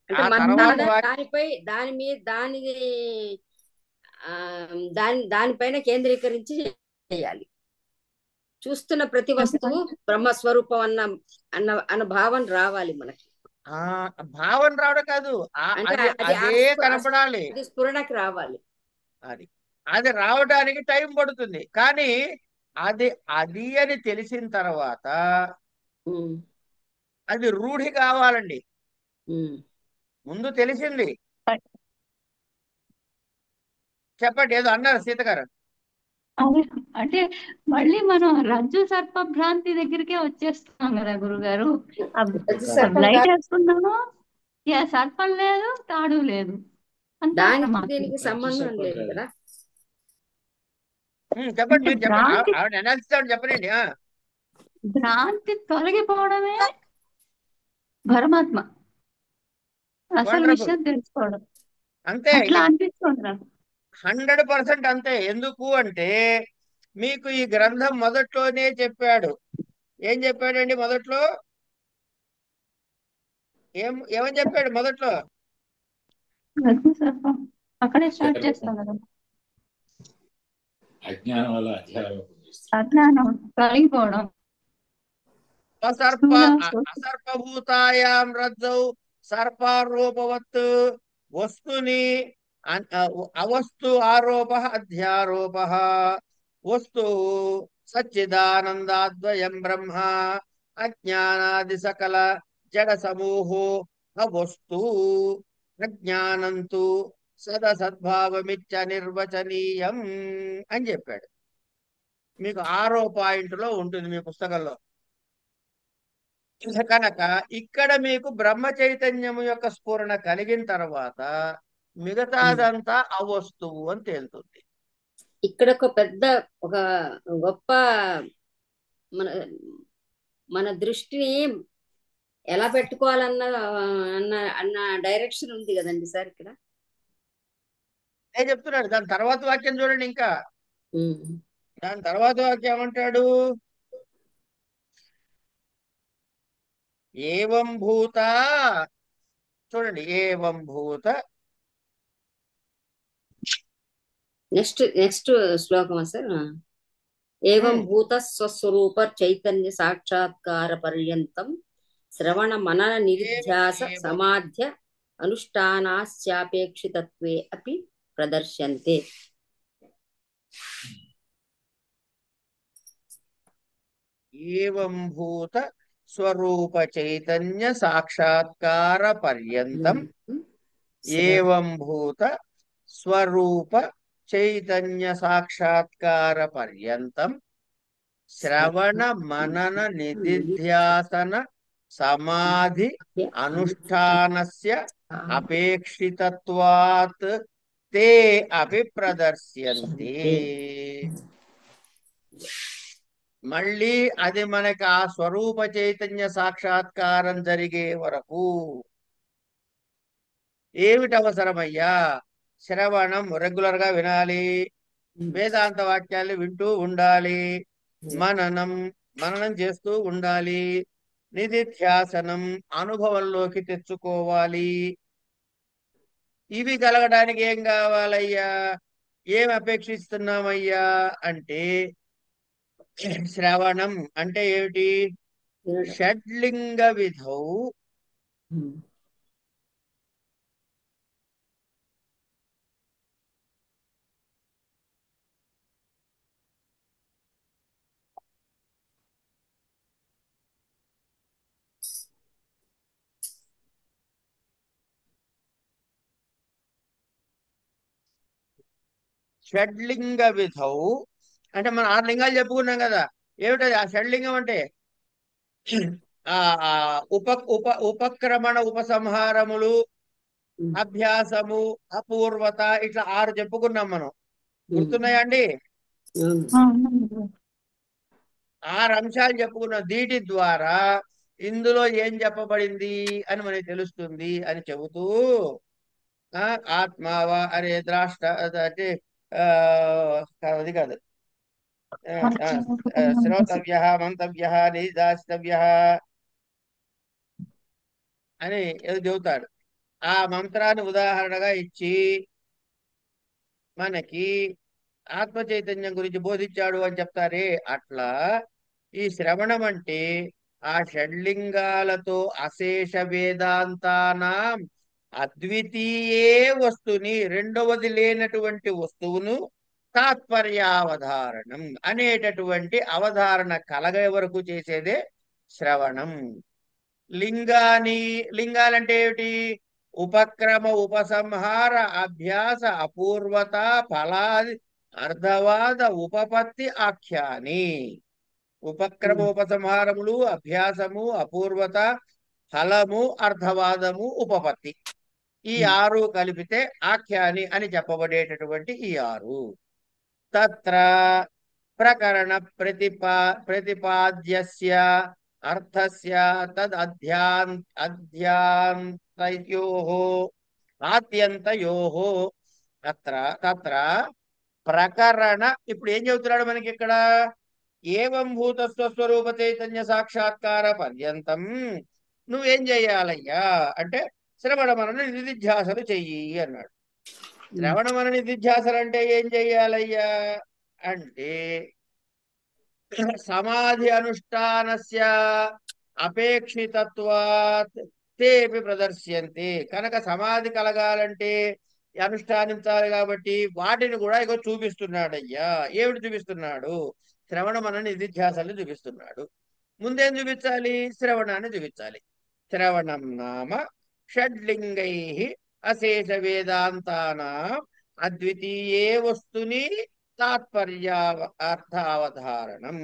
అంటే ఆ మన తర్వాత దానిపై దాని మీద దానిపైన కేంద్రీకరించి చేయాలి. చూస్తున్న ప్రతి వస్తువు బ్రహ్మస్వరూపం అన్న భావన రావాలి మనకి. భావన రావడం కాదు, అదే కనపడాలి, అది స్ఫురణకి రావాలి. అది రావడానికి టైం పడుతుంది. కానీ అది అని తెలిసిన తర్వాత అది రూఢి కావాలండి. ముందు తెలిసింది. చెప్పండి, ఏదో అన్నారు సీత గారు. అదే అంటే మళ్ళీ మనం రజ్జు సర్ప భ్రాంతి దగ్గరికే వచ్చేస్తున్నాం కదా గురుగారు. లైట్ వేసుకున్నాము, సర్పం లేదు, తాడు లేదు, దీనికి సంబంధం లేదు కదా. చెప్పండి, మీరు చెప్పండి. ఆవిడ అనాలిసిస్ చెప్పనండి. భ్రాంతి తొలగిపోవడమే పరమాత్మ అసలు విషయం తెలుసుకోవడం. అంతే. అట్లా అనిపిస్తుంది నాకు. 100% అంతే. ఎందుకు అంటే మీకు ఈ గ్రంథం మొదట్లోనే చెప్పాడు. ఏం చెప్పాడండి మొదట్లో? ఏమని చెప్పాడు మొదట్లో? అక్కడే స్టార్ట్ చేస్తాం కదా. అజ్ఞానం వల్ల అజ్ఞానం కలిగిపోవడం. అసర్పభూతాయాం రజ్జౌ సర్పారూపవత్ వస్తుని అవస్తు ఆరోప అధ్యారోప వస్తు సచ్చిదానందాద్వయం బ్రహ్మ అజ్ఞానాది సకల జడ సమూహో అవస్తు అజ్ఞానంతు సదసద్భావమిచ్చ నిర్వచనీయం అని చెప్పాడు. మీకు 6వ పాయింట్లో ఉంటుంది మీ పుస్తకంలో. కనుక ఇక్కడ మీకు బ్రహ్మ చైతన్యము యొక్క స్ఫురణ కలిగిన తర్వాత మిగతాదంతా అవస్తువు అని తేలుతుంది. ఇక్కడ ఒక పెద్ద ఒక గొప్ప మన మన దృష్టిని ఎలా పెట్టుకోవాలన్న అన్న అన్న డైరెక్షన్ ఉంది కదండి సార్ ఇక్కడ. నేను చెప్తున్నాడు. దాని తర్వాత వాక్యం చూడండి. ఇంకా ఉమ్. దాని తర్వాత వాక్యం ఏమంటాడు? ఏవం భూత, చూడండి, ఏవం భూత. Next శ్లోకమా sir? ఏవం భూత స్వస్వరూప చైతన్య సాక్షాత్కార పర్యంతం శ్రవణ మనన నిధిధ్యాస సమాధ్య అనుష్ఠానాస్యాపేక్షితత్వే అపి ప్రదర్శ్యంతే. ఏవం భూత స్వరూప చైతన్య సాక్షాత్కార పర్యంతం, ఏవం భూత స్వరూప చైతన్య సాక్షాత్కార పర్యంతం శ్రవణ మనన నిధిధ్యాసన సమాధి అనుష్ఠానస్య అపేక్షితత్వాత్ తే అపి ప్రదర్శ్యంతి. మళ్ళీ అది మనకి ఆ స్వరూప చైతన్య సాక్షాత్కారం జరిగే వరకు ఏమిటి అవసరమయ్యా? శ్రవణం రెగ్యులర్ గా వినాలి, వేదాంత వాక్యాలు వింటూ ఉండాలి, మననం చేస్తూ ఉండాలి, నిధిధ్యాసనం అనుభవంలోకి తెచ్చుకోవాలి. ఇవి కలగడానికి ఏం కావాలయ్యా? ఏం అపేక్షిస్తున్నామయ్యా అంటే, శ్రవణం అంటే ఏమిటి? షడ్లింగ విధౌ షడ్లింగ విధౌ అంటే మనం 6 లింగాలు చెప్పుకున్నాం కదా. ఏమిటది ఆ షడ్లింగం అంటే? ఆ ఆ ఉప ఉప ఉపక్రమణ ఉపసంహారములు, అభ్యాసము, అపూర్వత, ఇట్లా 6 చెప్పుకున్నాం మనం. గుర్తున్నాయా అండి? 6 అంశాలు చెప్పుకున్నాం. వీటి ద్వారా ఇందులో ఏం చెప్పబడింది అని మనకి తెలుస్తుంది అని చెబుతూ, ఆత్మావా అరే ద్రాష్ట అంటే అది కాదు, శ్రోతవ్య మంతవ్య నిదాస్తవ్య అని ఏదో చెబుతాడు. ఆ మంత్రాన్ని ఉదాహరణగా ఇచ్చి మనకి ఆత్మ చైతన్యం గురించి బోధించాడు అని చెప్తారే, అట్లా ఈ శ్రవణం అంటే ఆ షడ్లింగాలతో అశేష వేదాంతానాం అద్వితీయే వస్తుని, రెండవది లేనటువంటి వస్తువును తాత్పర్యావధారణం అనేటటువంటి అవధారణ కలగే వరకు చేసేదే శ్రవణం. లింగాలంటే ఏమిటి? ఉపక్రమ ఉపసంహార అభ్యాస అపూర్వత ఫలాది అర్ధవాద ఉపపత్తి ఆఖ్యాని. ఉపక్రమ ఉపసంహారములు, అభ్యాసము, అపూర్వత, ఫలము, అర్ధవాదము, ఉపపత్తి, ఈ 6 కలిపితే ఆఖ్యాని అని చెప్పబడేటటువంటి ఈ 6. తత్ర ప్రకరణ ప్రతిపాద్యస్య అర్థస్య తద్ అధ్యాంతయోః ఆద్యంతయోః తత్ర ప్రకరణ. ఇప్పుడు ఏం చెబుతున్నాడు మనకి ఇక్కడ? ఏవం భూత స్వస్వరూప చైతన్య సాక్షాత్కార పర్యంతం నువ్వేం చెయ్యాలయ్యా అంటే శ్రవణ మనన నిధిధ్యాసలు చెయ్యి అన్నాడు. శ్రవణ మనన నిధిధ్యాసలు అంటే ఏం చెయ్యాలయ్యా అంటే సమాధి అనుష్ఠానస్య అపేక్షితత్వాత్ తేపి ప్రదర్శ్యంతే. కనుక సమాధి కలగాలంటే అనుష్ఠానించాలి కాబట్టి వాటిని కూడా ఇగో చూపిస్తున్నాడయ్యా. ఏమిటి చూపిస్తున్నాడు? శ్రవణ మనన నిధిధ్యాసల్ని చూపిస్తున్నాడు. ముందేం చూపించాలి? శ్రవణాన్ని చూపించాలి. శ్రవణం నామ షడ్లింగై అశేష వేదాంతానాం అద్వితీయే వస్తుని తాత్పర్యార్థావధారణం.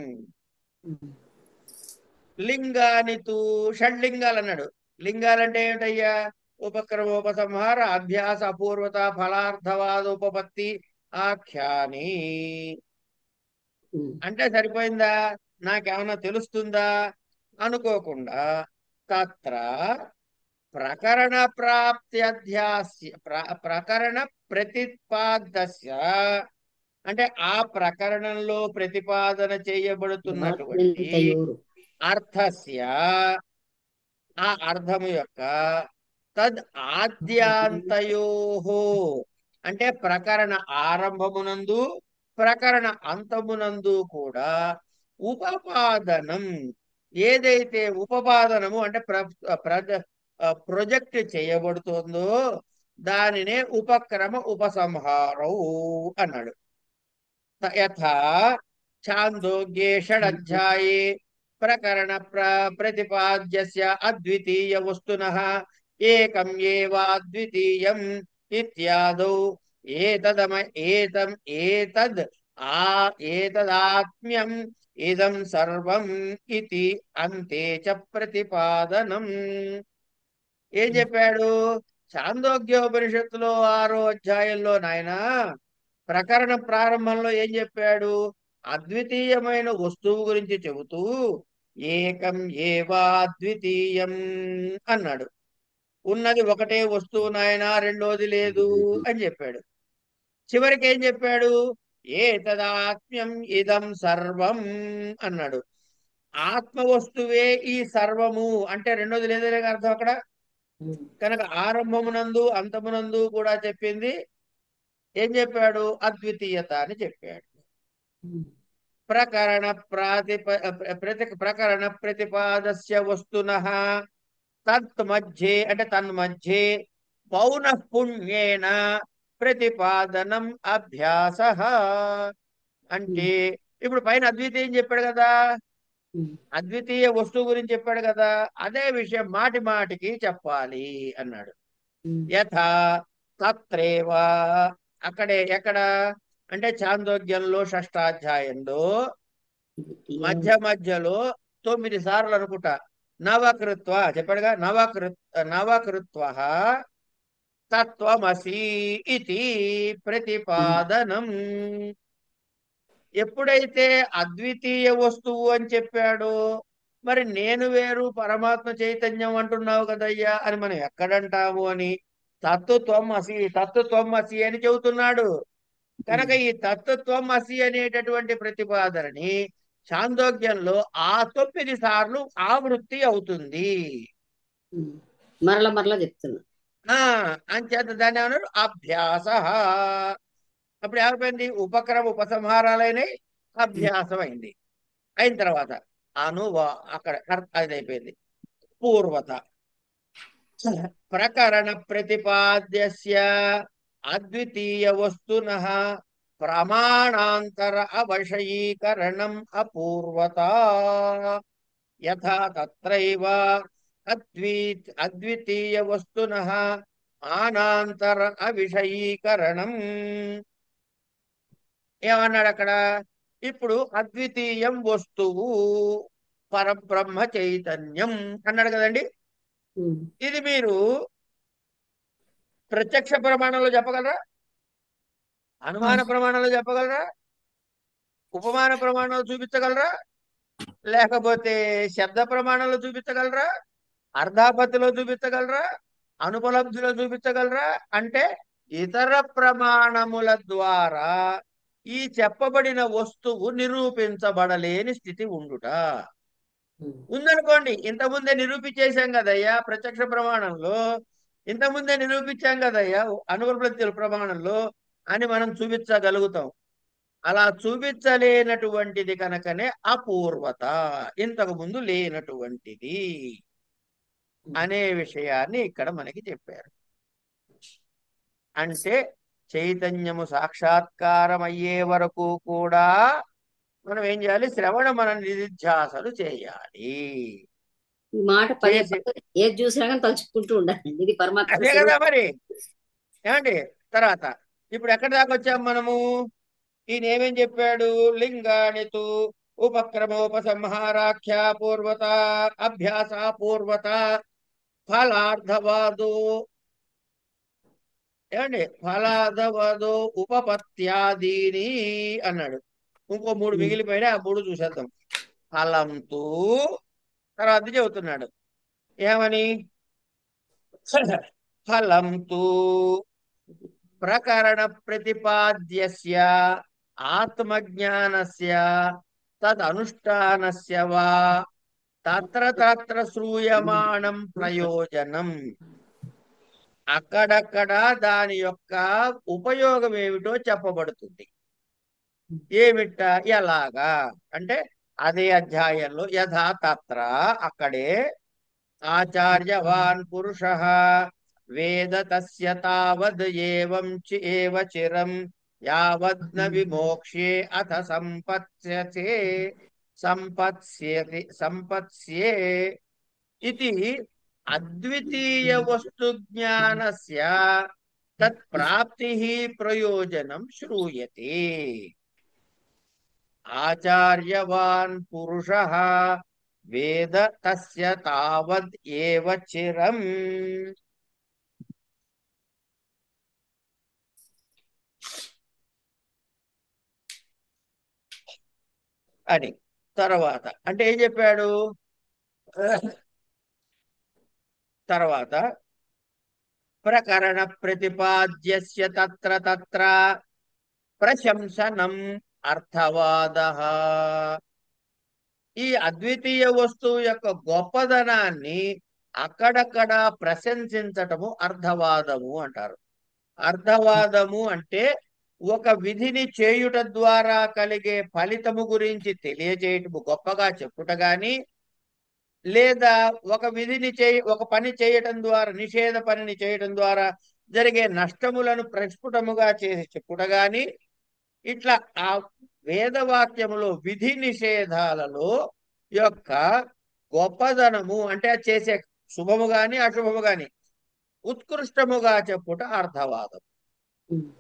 లింగాని తు షడ్లింగాలు అన్నాడు. లింగాలంటే ఏమిటయ్యా? ఉపక్రమోపసంహార అభ్యాస అపూర్వత ఫలార్థవాద ఉపపత్తి ఆఖ్యాని. ఉమ్. అంటే సరిపోయిందా? నాకేమన్నా తెలుస్తుందా అనుకోకుండా తత్ర ప్రకరణ ప్రాప్త్యధ్యాస్య ప్రకరణ ప్రతిపాదస్య, అంటే ఆ ప్రకరణంలో ప్రతిపాదన చేయబడుతున్నటువంటి వాద్యంతయోరు. అర్థస్య, ఆ అర్థము యొక్క తద్ ఆద్యాంతయోహో, అంటే ప్రకరణ ఆరంభమునందు ప్రకరణ అంతమునందు కూడా ఉపపాదనం, ఏదైతే ఉపపాదనము అంటే ప్రొజెక్ట్ చేయబడుతుందో దానినే ఉపక్రమ ఉపసంహారౌ అన్నాడు. యథా ఛాందోగ్యే షడధ్యాయే ప్రకరణ ప్రతిపాద్యస్య అద్వితీయ వస్తునః ఏకం ఏవాద్వితీయం ఇత్యాదౌ ఏతదమ ఏతం ఏతద్ ఆ ఏతదాత్మ్యం ఇదం సర్వం ఇతి అంతే చ ప్రతిపాదనం. ఏం చెప్పాడు? చాందోగ్యోపనిషత్తులో 6వ అధ్యాయంలో నాయనా ప్రకరణ ప్రారంభంలో ఏం చెప్పాడు? అద్వితీయమైన వస్తువు గురించి చెబుతూ ఏకం ఏవా అద్వితీయం అన్నాడు. ఉన్నది ఒకటే వస్తువు నాయనా, రెండోది లేదు అని చెప్పాడు. చివరికి ఏం చెప్పాడు? ఏతదాత్మ్యం ఇదం సర్వం అన్నాడు. ఆత్మ వస్తువే ఈ సర్వము అంటే రెండోది లేదనే అర్థం అక్కడ. కనుక ఆరంభమునందు అంతమునందు కూడా చెప్పింది ఏం చెప్పాడు? అద్వితీయత అని చెప్పాడు. ప్రకరణ ప్రకరణ ప్రతిపాదస్య వస్తునః తన్మధ్యే, అంటే తన్మధ్యే పౌనఃపుణ్యేన ప్రతిపాదనం అభ్యాసః. అంటే ఇప్పుడు పైన అద్వితీయం చెప్పాడు కదా, అద్వితీయ వస్తువు గురించి చెప్పాడు కదా, అదే విషయం మాటి మాటికి చెప్పాలి అన్నాడు. యథా తత్రేవ, అక్కడే ఎక్కడ అంటే చాందోగ్యంలో 6వ అధ్యాయంలో మధ్య మధ్యలో 9 సార్లు అనుకుంటా నవకృత్వ చెప్పాడుగా. నవకృత్వ తత్వమసి ఇది ప్రతిపాదనం. ఎప్పుడైతే అద్వితీయ వస్తువు అని చెప్పాడో, మరి నేను వేరు పరమాత్మ చైతన్యం అంటున్నావు కదయ్యా అని మనం ఎక్కడంటాము అని తత్వత్వం అసి తత్వత్వం అసి అని చెబుతున్నాడు. కనుక ఈ తత్వత్వం అసి అనేటటువంటి ప్రతిపాదనని చాందోగ్యంలో ఆ 9 సార్లు ఆవృత్తి అవుతుంది. మరల మరల చెప్తున్నా. అంచేత దాన్ని ఏమన్నాడు? అభ్యాస. అప్పుడు ఏమైపోయింది? ఉపక్రమ ఉపసంహారాలైనవి, అభ్యాసం అయింది. అయిన తర్వాత అక్కడ అది అయిపోయింది. పూర్వత ప్రకరణ ప్రతిపాద్యస్య అద్వితీయ వస్తునః ప్రమాణాంతర అవశయీకరణం అపూర్వత. యథా తత్రైవ అద్వితీయ వస్తునః మానాంతర అవిషయీకరణం. ఏమన్నాడు అక్కడ? ఇప్పుడు అద్వితీయం వస్తువు పరబ్రహ్మ చైతన్యం అన్నాడు కదండి. ఇది మీరు ప్రత్యక్ష ప్రమాణంలో చెప్పగలరా? అనుమాన ప్రమాణంలో చెప్పగలరా? ఉపమాన ప్రమాణంలో చూపించగలరా? లేకపోతే శబ్ద ప్రమాణంలో చూపించగలరా? అర్ధాపత్తిలో చూపించగలరా? అనుపలబ్ధిలో చూపించగలరా? అంటే ఇతర ప్రమాణముల ద్వారా ఈ చెప్పబడిన వస్తువు నిరూపించబడలేని స్థితి ఉండుట ఉందనుకోండి. ఇంతకుముందే నిరూపించేశాం కదయ్యా ప్రత్యక్ష ప్రమాణంలో, ఇంతకుముందే నిరూపించాం కదయ్యా అనుపలబ్ధి ప్రమాణంలో అని మనం చూపించగలుగుతాం. అలా చూపించలేనటువంటిది కనుకనే అపూర్వత, ఇంతకు ముందు లేనటువంటిది అనే విషయాన్ని ఇక్కడ మనకి చెప్పారు. అంటే చైతన్యము సాక్షాత్కారం అయ్యే వరకు కూడా మనం ఏం చేయాలి? శ్రవణ మన నిధిధ్యాసలు చేయాలి. ఈ మాట పదే చేసి పదే ఏది చూసినా కానీ తలుచుకుంటూ ఉండాలి. ఇది పరమాత్మ అదే కదా మరి. ఏమండి తర్వాత ఇప్పుడు ఎక్కడి దాకా వచ్చాం మనము? ఈయన ఏమేం చెప్పాడు? లింగానితు ఉపక్రమోపసంహారాఖ్య పూర్వత అభ్యాస పూర్వత ఫలార్థవాదు ఏమండి ఫలాదవదో ఉపపత్యాదీని అన్నాడు. ఇంకో 3 మిగిలిపోయినా ఆ 3 చూసేద్దాం. ఫలంతో తర్వాత చెబుతున్నాడు ఏమని, ఫలంతో ప్రకరణ ప్రతిపాద్యస్య ఆత్మజ్ఞానస్య తదనుష్ఠానస్య వా తత్ర తత్ర శ్రూయమాణం ప్రయోజనం. అక్కడక్కడ దాని యొక్క ఉపయోగం ఏమిటో చెప్పబడుతుంది. ఏమిట, ఎలాగా అంటే అదే అధ్యాయంలో యథా తత్ర అక్కడే ఆచార్యవాన్ పురుష వేద తస్య తావద్ ఏవ చిరం యావద్ న విమోక్ష్యే అథ సంపత్స్యే ఇది అద్వితీయ వస్తు జ్ఞానస్య తత్ప్రాప్తి ప్రయోజనం శ్రూయతే. ఆచార్యవాన్ పురుషః వేద తస్య తావద్ ఏవ చిరం అని. తర్వాత అంటే ఏం చెప్పాడు, తర్వాత ప్రకరణ ప్రతిపాద్యస్య తత్ర తత్ర ప్రశంసనం అర్థవాదః. ఈ అద్వితీయ వస్తువు యొక్క గొప్పదనాన్ని అక్కడక్కడ ప్రశంసించటము అర్థవాదము అంటారు. అర్థవాదము అంటే ఒక విధిని చేయుట ద్వారా కలిగే ఫలితము గురించి తెలియజేయటము, గొప్పగా చెప్పుట గాని, లేదా ఒక పని చేయటం ద్వారా, నిషేధ పనిని చేయటం ద్వారా జరిగే నష్టములను ప్రస్ఫుటముగా చేసి చెప్పుట గాని, ఇట్లా ఆ వేదవాక్యములో విధి నిషేధాలలో యొక్క గొప్పదనము అంటే అది చేసే శుభము గాని అశుభము గాని ఉత్కృష్టముగా చెప్పుట అర్థవాదం.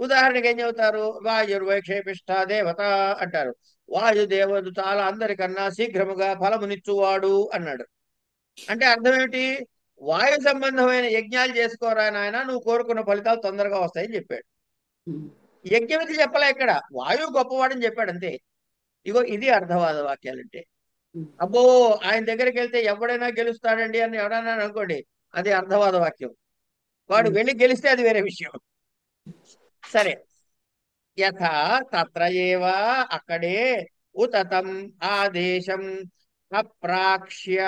ఉదాహరణకి ఏం చెబుతారు, వాయుర్వైక్షేపిష్ట దేవత అంటారు. వాయుదేవుడు చాలా అందరికన్నా శీఘ్రముగా ఫలమునిచ్చువాడు అన్నాడు. అంటే అర్థం ఏమిటి, వాయు సంబంధమైన యజ్ఞాలు చేసుకోరా నాయన, నువ్వు కోరుకున్న ఫలితాలు తొందరగా వస్తాయని చెప్పాడు. యజ్ఞవిధి చెప్పలే, ఇక్కడ వాయువు గొప్పవాడని చెప్పాడు అంతే. ఇగో ఇది అర్థవాద వాక్యాలంటే. అబ్బో ఆయన దగ్గరికి వెళ్తే ఎవడైనా గెలుస్తాడండి అని ఎవడన్నా అనుకోండి, అది అర్థవాద వాక్యం. వాడు వెళ్ళి గెలిస్తే అది వేరే విషయం. సరే, యథా తత్ర ఏవ అక్కడే ఉతతం ఆదేశం అప్రాక్ష్య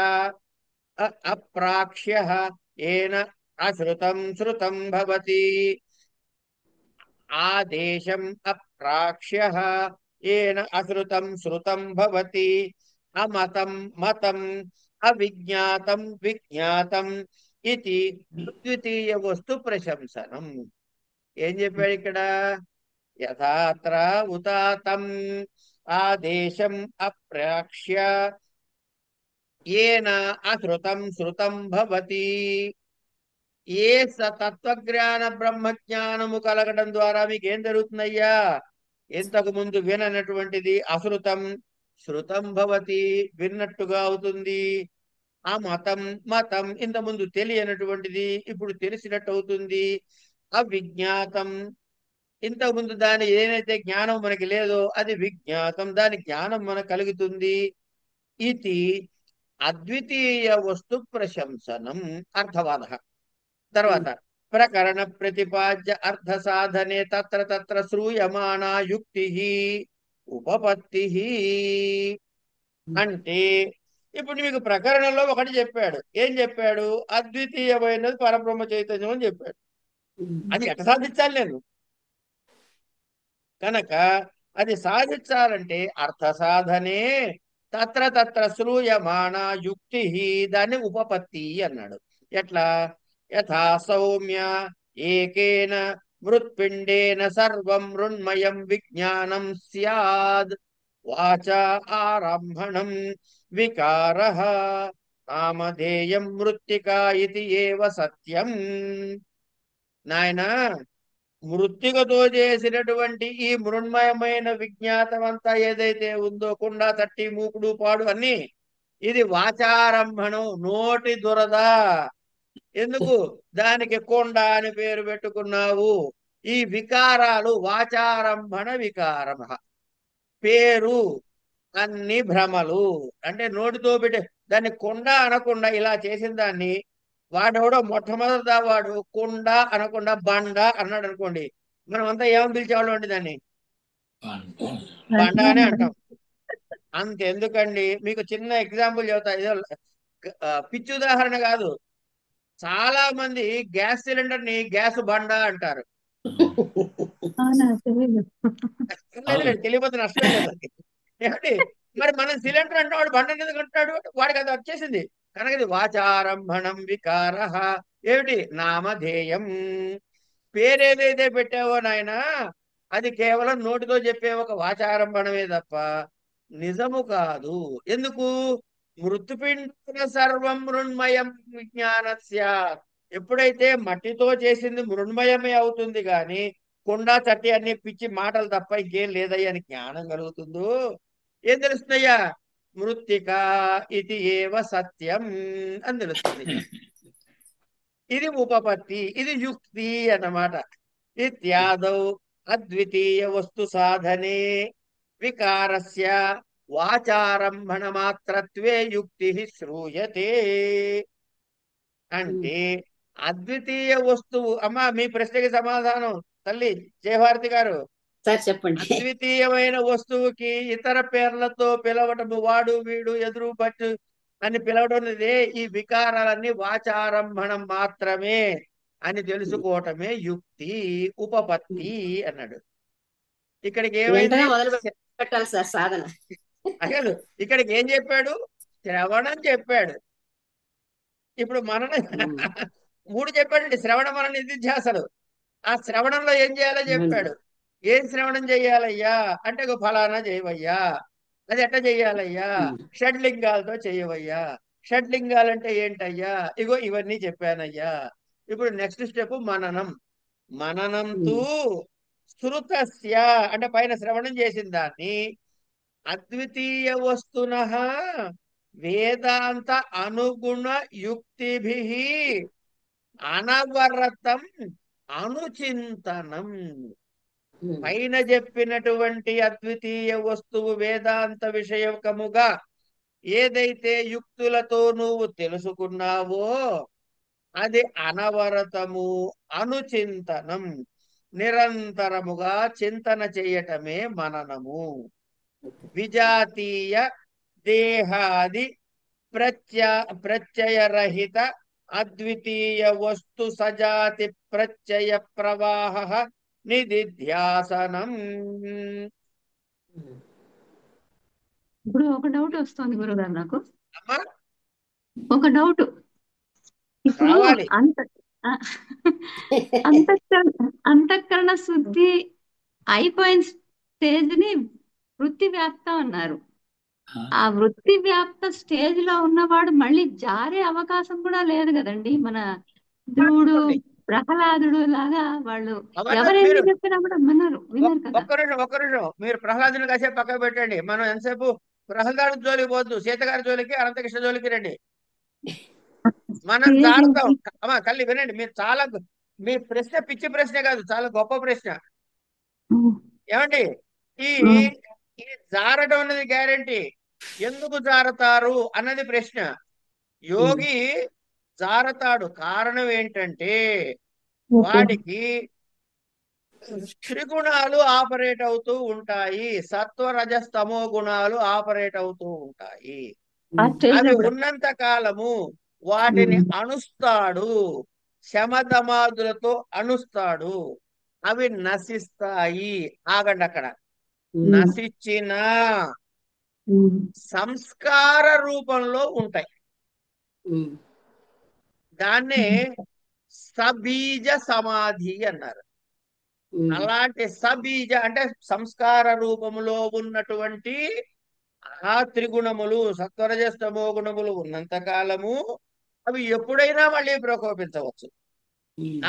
అప్రాక్ష్య ఏన అశ్రుతం శృతం భవతి. ఆదేశం అప్రాక్ష్య ఏన అశ్రుతం శృతం భవతి. అమతం మతం అవిజ్ఞాతం విజ్ఞాతం ఇది ద్వితీయ వస్తు ప్రశంసనం. ఏం చెప్పాడు ఇక్కడ, యథాత్ర ఉతాతం ఆదేశం అప్రాక్ష్య ఏన అశ్రుతం శృతం భవతి. ఏ తత్వజ్ఞాన బ్రహ్మజ్ఞానము కలగడం ద్వారా మీకు ఏం జరుగుతుందయ్యా, ఇంతకు ముందు విననటువంటిది అశ్రుతం శృతం భవతి, విన్నట్టుగా అవుతుంది. ఆ మతం మతం ఇంతకుముందు తెలియనటువంటిది ఇప్పుడు తెలిసినట్టు అవుతుంది. అవిజ్ఞాతం ఇంతకుముందు దాని ఏదైతే జ్ఞానం మనకి లేదో అది విజ్ఞాతం, దాని జ్ఞానం మనకు కలుగుతుంది. ఇది అద్వితీయ వస్తు ప్రశంసనం అర్థవాద. తర్వాత ప్రకరణ ప్రతిపాద్య అర్థ సాధనే తత్ర తత్ర శ్రూయమాణ యుక్తి ఉపపత్తి. అంటే ఇప్పుడు మీకు ప్రకరణంలో ఒకటి చెప్పాడు. ఏం చెప్పాడు, అద్వితీయమైనది పరబ్రహ్మ చైతన్యం అని చెప్పాడు. అది ఎట్లా సాధించాలి నేను, కనుక అది సాధించాలంటే అర్థ సాధనే తత్ర తత్ర శ్రూయమాణ యుక్తి, దాన్ని ఉపపత్తి అన్నాడు. ఎట్లా, యథా సౌమ్య ఏకేన మృత్పిండేన సర్వం మృణ్మయం విజ్ఞానం స్యాద్ వాచా ఆరంభణం వికారః నామధేయం మృత్తికా ఇది ఏవ సత్యం. నాయనా, మృత్తికతో చేసినటువంటి ఈ మృణ్మయమైన విజ్ఞాతం అంతా ఏదైతే ఉందో, కుండ తట్టి మూకుడు పాడు అన్ని, ఇది వాచారంభణం, నోటి దురద. ఎందుకు దానికి కొండ అని పేరు పెట్టుకున్నావు? ఈ వికారాలు వాచారంభణ వికారమ, పేరు అన్ని భ్రమలు. అంటే నోటితో పెట్టే దాన్ని కొండ అనకుండా ఇలా చేసిన దాన్ని వాడెవడో మొట్టమొదట వాడు కొండ అనకుండా బండ అన్నాడు అనుకోండి, మనం అంతా ఏమని పిలిచేవాళ్ళం అండి దాన్ని? బండ అనే అంటాం. అంతెందుకండి, మీకు చిన్న ఎగ్జాంపుల్ చెబుతా. ఇదో పిచ్చి ఉదాహరణ కాదు. చాలా మంది గ్యాస్ సిలిండర్ ని గ్యాస్ బండ అంటారు. అవునా, తెలీదు. లేదులేండి, తెలియకపోతే నష్టమే లేదు అది. ఏమండి, మరి మనం సిలిండర్ అంటే వాడు బండ ఎందుకు అంటాడు? వాడికి అది వచ్చేసింది కనుక ఇది వాచారంభణం వికార. ఏమిటి? నామధేయం. పేరేదైతే పెట్టావో నాయనా, అది కేవలం నోటితో చెప్పే ఒక వాచారంభణమే తప్ప నిజము కాదు. ఎందుకు? మృత్యుపిండ సర్వం మృణ్మయం విజ్ఞానస్య. ఎప్పుడైతే మట్టితో చేసింది మృణ్మయమే అవుతుంది గాని కుండ చట్టి అన్ని పిచ్చి మాటలు తప్ప ఇంకేం లేదయ్యా అని జ్ఞానం కలుగుతుందో, ఏం తెలుస్తుందయ్యా? మృత్తిక ఇది ఏవ సత్యం అని తెలుస్తుంది. ఇది ఉపపత్తి, ఇది యుక్తి అన్నమాట. ఇత్యాదౌ అద్వితీయ వస్తు సాధనే వికారస్య వాచారంభణ మాత్రత్వే యుక్తి శ్రూయతే. అంటే అద్వితీయ వస్తువు. అమ్మా, మీ ప్రశ్నకి సమాధానం తల్లి జయభారతి గారు. సార్ చెప్పండి. అద్వితీయమైన వస్తువుకి ఇతర పేర్లతో పిలవటము, వాడు వీడు ఎదురు పట్టు అని పిలవడం అనేది ఈ వికారాలన్నీ వాచారంభణం మాత్రమే అని తెలుసుకోవటమే యుక్తి, ఉపపత్తి అన్నాడు. ఇక్కడికి ఏమైంది? వెంటనే మొదలు పెట్టాలి సార్ సాధన. అసలు ఇక్కడికి ఏం చెప్పాడు? శ్రవణం చెప్పాడు. ఇప్పుడు మనన మూడు చెప్పాడండి: శ్రవణ మనన నిధిధ్యాసలు. ఆ శ్రవణంలో ఏం చేయాలో చెప్పాడు. ఏం శ్రవణం చెయ్యాలయ్యా అంటే, ఇగో ఫలానా చేయవయ్యా. అది ఎట్ట చెయ్యాలయ్యా? షడ్లింగాలతో చేయవయ్యా. షడ్లింగాలంటే ఏంటయ్యా? ఇగో ఇవన్నీ చెప్పానయ్యా. ఇప్పుడు నెక్స్ట్ స్టెప్ మననం. మననంతూ శృతస్య అంటే పైన శ్రవణం చేసిన దాన్ని అద్వితీయ వస్తునః వేదాంత అనుగుణ యుక్తిభి అనవరతం అనుచింతనం. పైన చెప్పినటువంటి అద్వితీయ వస్తువు వేదాంత విషయకముగా ఏదైతే యుక్తులతో నువ్వు తెలుసుకున్నావో అది అనవరతము, అనుచింతనం, నిరంతరముగా చింతన చేయటమే మననము. విజాతీయ దేహాది ప్రత్యయరహిత అద్వితీయ వస్తు సజాతి ప్రత్యయ ప్రవాహ నిధిధ్యాసనం. ఇప్పుడు ఒక డౌట్ వస్తుంది గురుగారు నాకు. అమ్మా, ఒక డౌట్. ఇప్పుడు రావాలి. అంతఃకరణ శుద్ధి అయిపోయిన స్టేజ్ ని వృత్తి వ్యాప్తం అన్నారు. ఆ వృత్తి వ్యాప్త స్టేజ్ లో ఉన్నవాడు మళ్ళీ జారే అవకాశం కూడా లేదు కదండి. మన ధ్రువుడు, ప్రహ్లాదుడు లాగా వాళ్ళు అవన్నీ ఎవరేమి మీరు చెప్పినా కూడా వినరు కదా. ఒక్క నిమిషం మీరు ప్రహ్లాదుని కాసేపు పక్కకు పెట్టండి. మనం ఎంతసేపు ప్రహ్లాదు జోలికి పోద్దు, సీతగారి జోలికి, అనంతకృష్ణ జోలికి రండి. మనం జారుతాం. అమ్మా తల్లి వినండి, మీరు చాలా, మీ ప్రశ్న పిచ్చి ప్రశ్న కాదు, చాలా గొప్ప ప్రశ్న. ఏమండి, ఈ ఈ జారడం అన్నది గ్యారంటీ. ఎందుకు జారతారు అన్నది ప్రశ్న. యోగి జారతాడు, కారణం ఏంటంటే వాడికి త్రిగుణాలు ఆపరేట్ అవుతూ ఉంటాయి, సత్వ రజస్తమో గుణాలు ఆపరేట్ అవుతూ ఉంటాయి. అవి ఉన్నంత కాలము వాటిని అణుస్తాడు, శమధమాదులతో అణుస్తాడు. అవి నశిస్తాయి. ఆగండి అక్కడ. నశించిన సంస్కార రూపంలో ఉంటాయి. దాన్నే సబీజ సమాధి అన్నారు. అలాంటి సబీజ అంటే సంస్కార రూపములో ఉన్నటువంటి ఆ త్రిగుణములు, సత్వరజస్తమో గుణములు ఉన్నంత కాలము అవి ఎప్పుడైనా మళ్ళీ ప్రకోపించవచ్చు.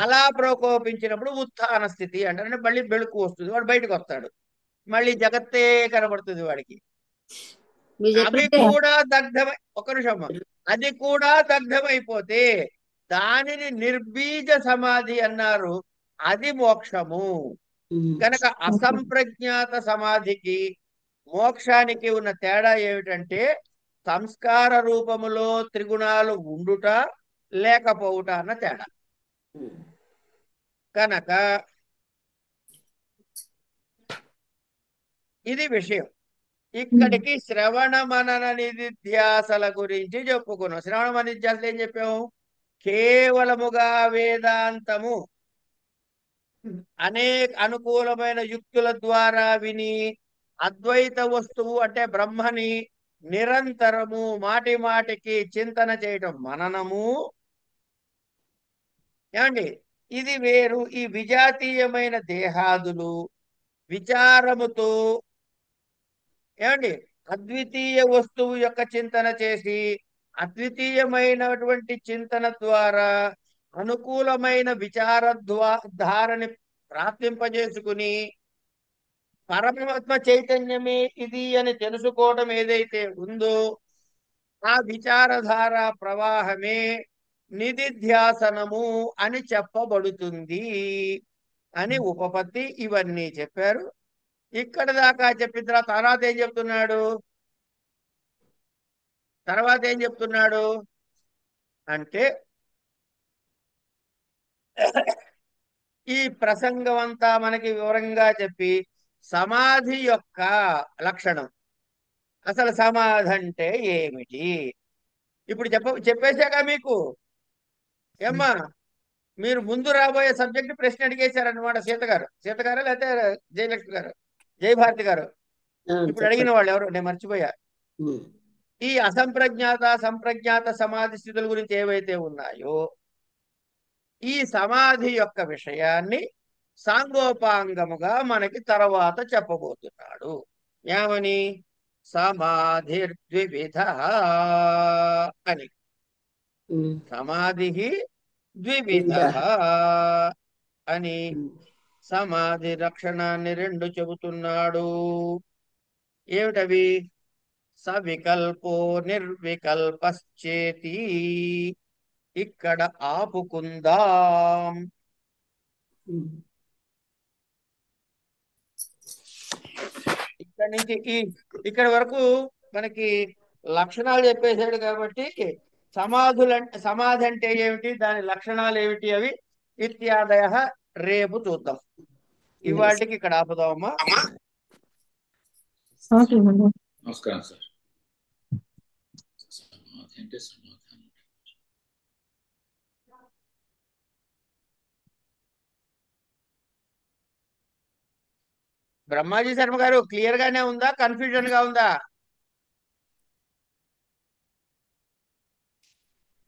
అలా ప్రకోపించినప్పుడు ఉత్థాన స్థితి అంటే మళ్ళీ బెళుకు వస్తుంది, వాడు బయటకు వస్తాడు, మళ్ళీ జగత్తే కనబడుతుంది వాడికి. అవి కూడా దగ్ధమై, ఒక్క నిమిషం, అది కూడా దగ్ధమైపోతే దానిని నిర్బీజ సమాధి అన్నారు. అది మోక్షము. కనుక అసంప్రజ్ఞాత సమాధికి మోక్షానికి ఉన్న తేడా ఏమిటంటే సంస్కార రూపములో త్రిగుణాలు ఉండుట లేకపోవుట అన్న తేడా. కనుక ఇది విషయం. ఇక్కడికి శ్రవణ మనన నిధిధ్యాసల గురించి చెప్పుకున్నాం. శ్రవణ మన నిధ్యాసలు ఏం చెప్పాము? కేవలముగా వేదాంతము అనేక అనుకూలమైన యుక్తుల ద్వారా విని అద్వైత వస్తువు అంటే బ్రహ్మని నిరంతరము మాటి మాటికి చింతన చేయటం మననము. ఏమండి, ఇది వేరు. ఈ విజాతీయమైన దేహాదులు విచారముతో ఏమండి అద్వితీయ వస్తువు యొక్క చింతన చేసి అద్వితీయమైనటువంటి చింతన ద్వారా అనుకూలమైన విచార ధారని ప్రాప్తింపజేసుకుని పరమాత్మ చైతన్యమే ఇది అని తెలుసుకోవడం ఏదైతే ఉందో ఆ విచారధార ప్రవాహమే నిధిధ్యాసనము అని చెప్పబడుతుంది అని ఉపపత్తి ఇవన్నీ చెప్పారు. ఇక్కడ దాకా చెప్పిన తర్వాత తర్వాత ఏం చెప్తున్నాడు అంటే ఈ ప్రసంగం అంతా మనకి వివరంగా చెప్పి సమాధి యొక్క లక్షణం, అసలు సమాధి అంటే ఏమిటి ఇప్పుడు చెప్పేశాక మీకు ఏమ్మా మీరు ముందు రాబోయే సబ్జెక్ట్ ప్రశ్న అడిగేశారనమాట. సీత గారు లేకపోతే జయలక్ష్మి గారు, జయభారతి గారు ఇప్పుడు అడిగిన వాళ్ళు ఎవరు నేను మర్చిపోయా. ఈ అసంప్రజ్ఞాత సంప్రజ్ఞాత సమాధి స్థితుల గురించి ఏవైతే ఉన్నాయో ఈ సమాధి యొక్క విషయాన్ని సాంగోపాంగముగా మనకి తర్వాత చెప్పబోతున్నాడు. ఏమని? సమాధిర్ద్వివిధ అని. సమాధి ద్వివిధ అని సమాధి లక్షణాన్ని రెండు చెబుతున్నాడు. ఏమిటవి? సవికల్పో నిర్వికల్పశ్చేతి. ఇక్కడ ఆపుకుందాం. ఇక్కడ నుంచి ఇక్కడ వరకు మనకి లక్షణాలు చెప్పేశాడు కాబట్టి సమాధి అంటే ఏమిటి, దాని లక్షణాలు ఏమిటి, అవి ఇత్యాదయ రేపు చూద్దాం. ఇవాటికి ఇక్కడ ఆపుదామమ్మా. నమస్కారం సార్. సమాధి అంటే సమాధానం. బ్రహ్మాజీ శర్మ గారు క్లియర్ గానే ఉందా, కన్ఫ్యూజన్ గా ఉందా?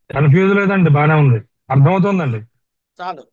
కన్ఫ్యూజ్ లేదండి, బాగానే ఉంది, అర్థమవుతుందండి. చాలు.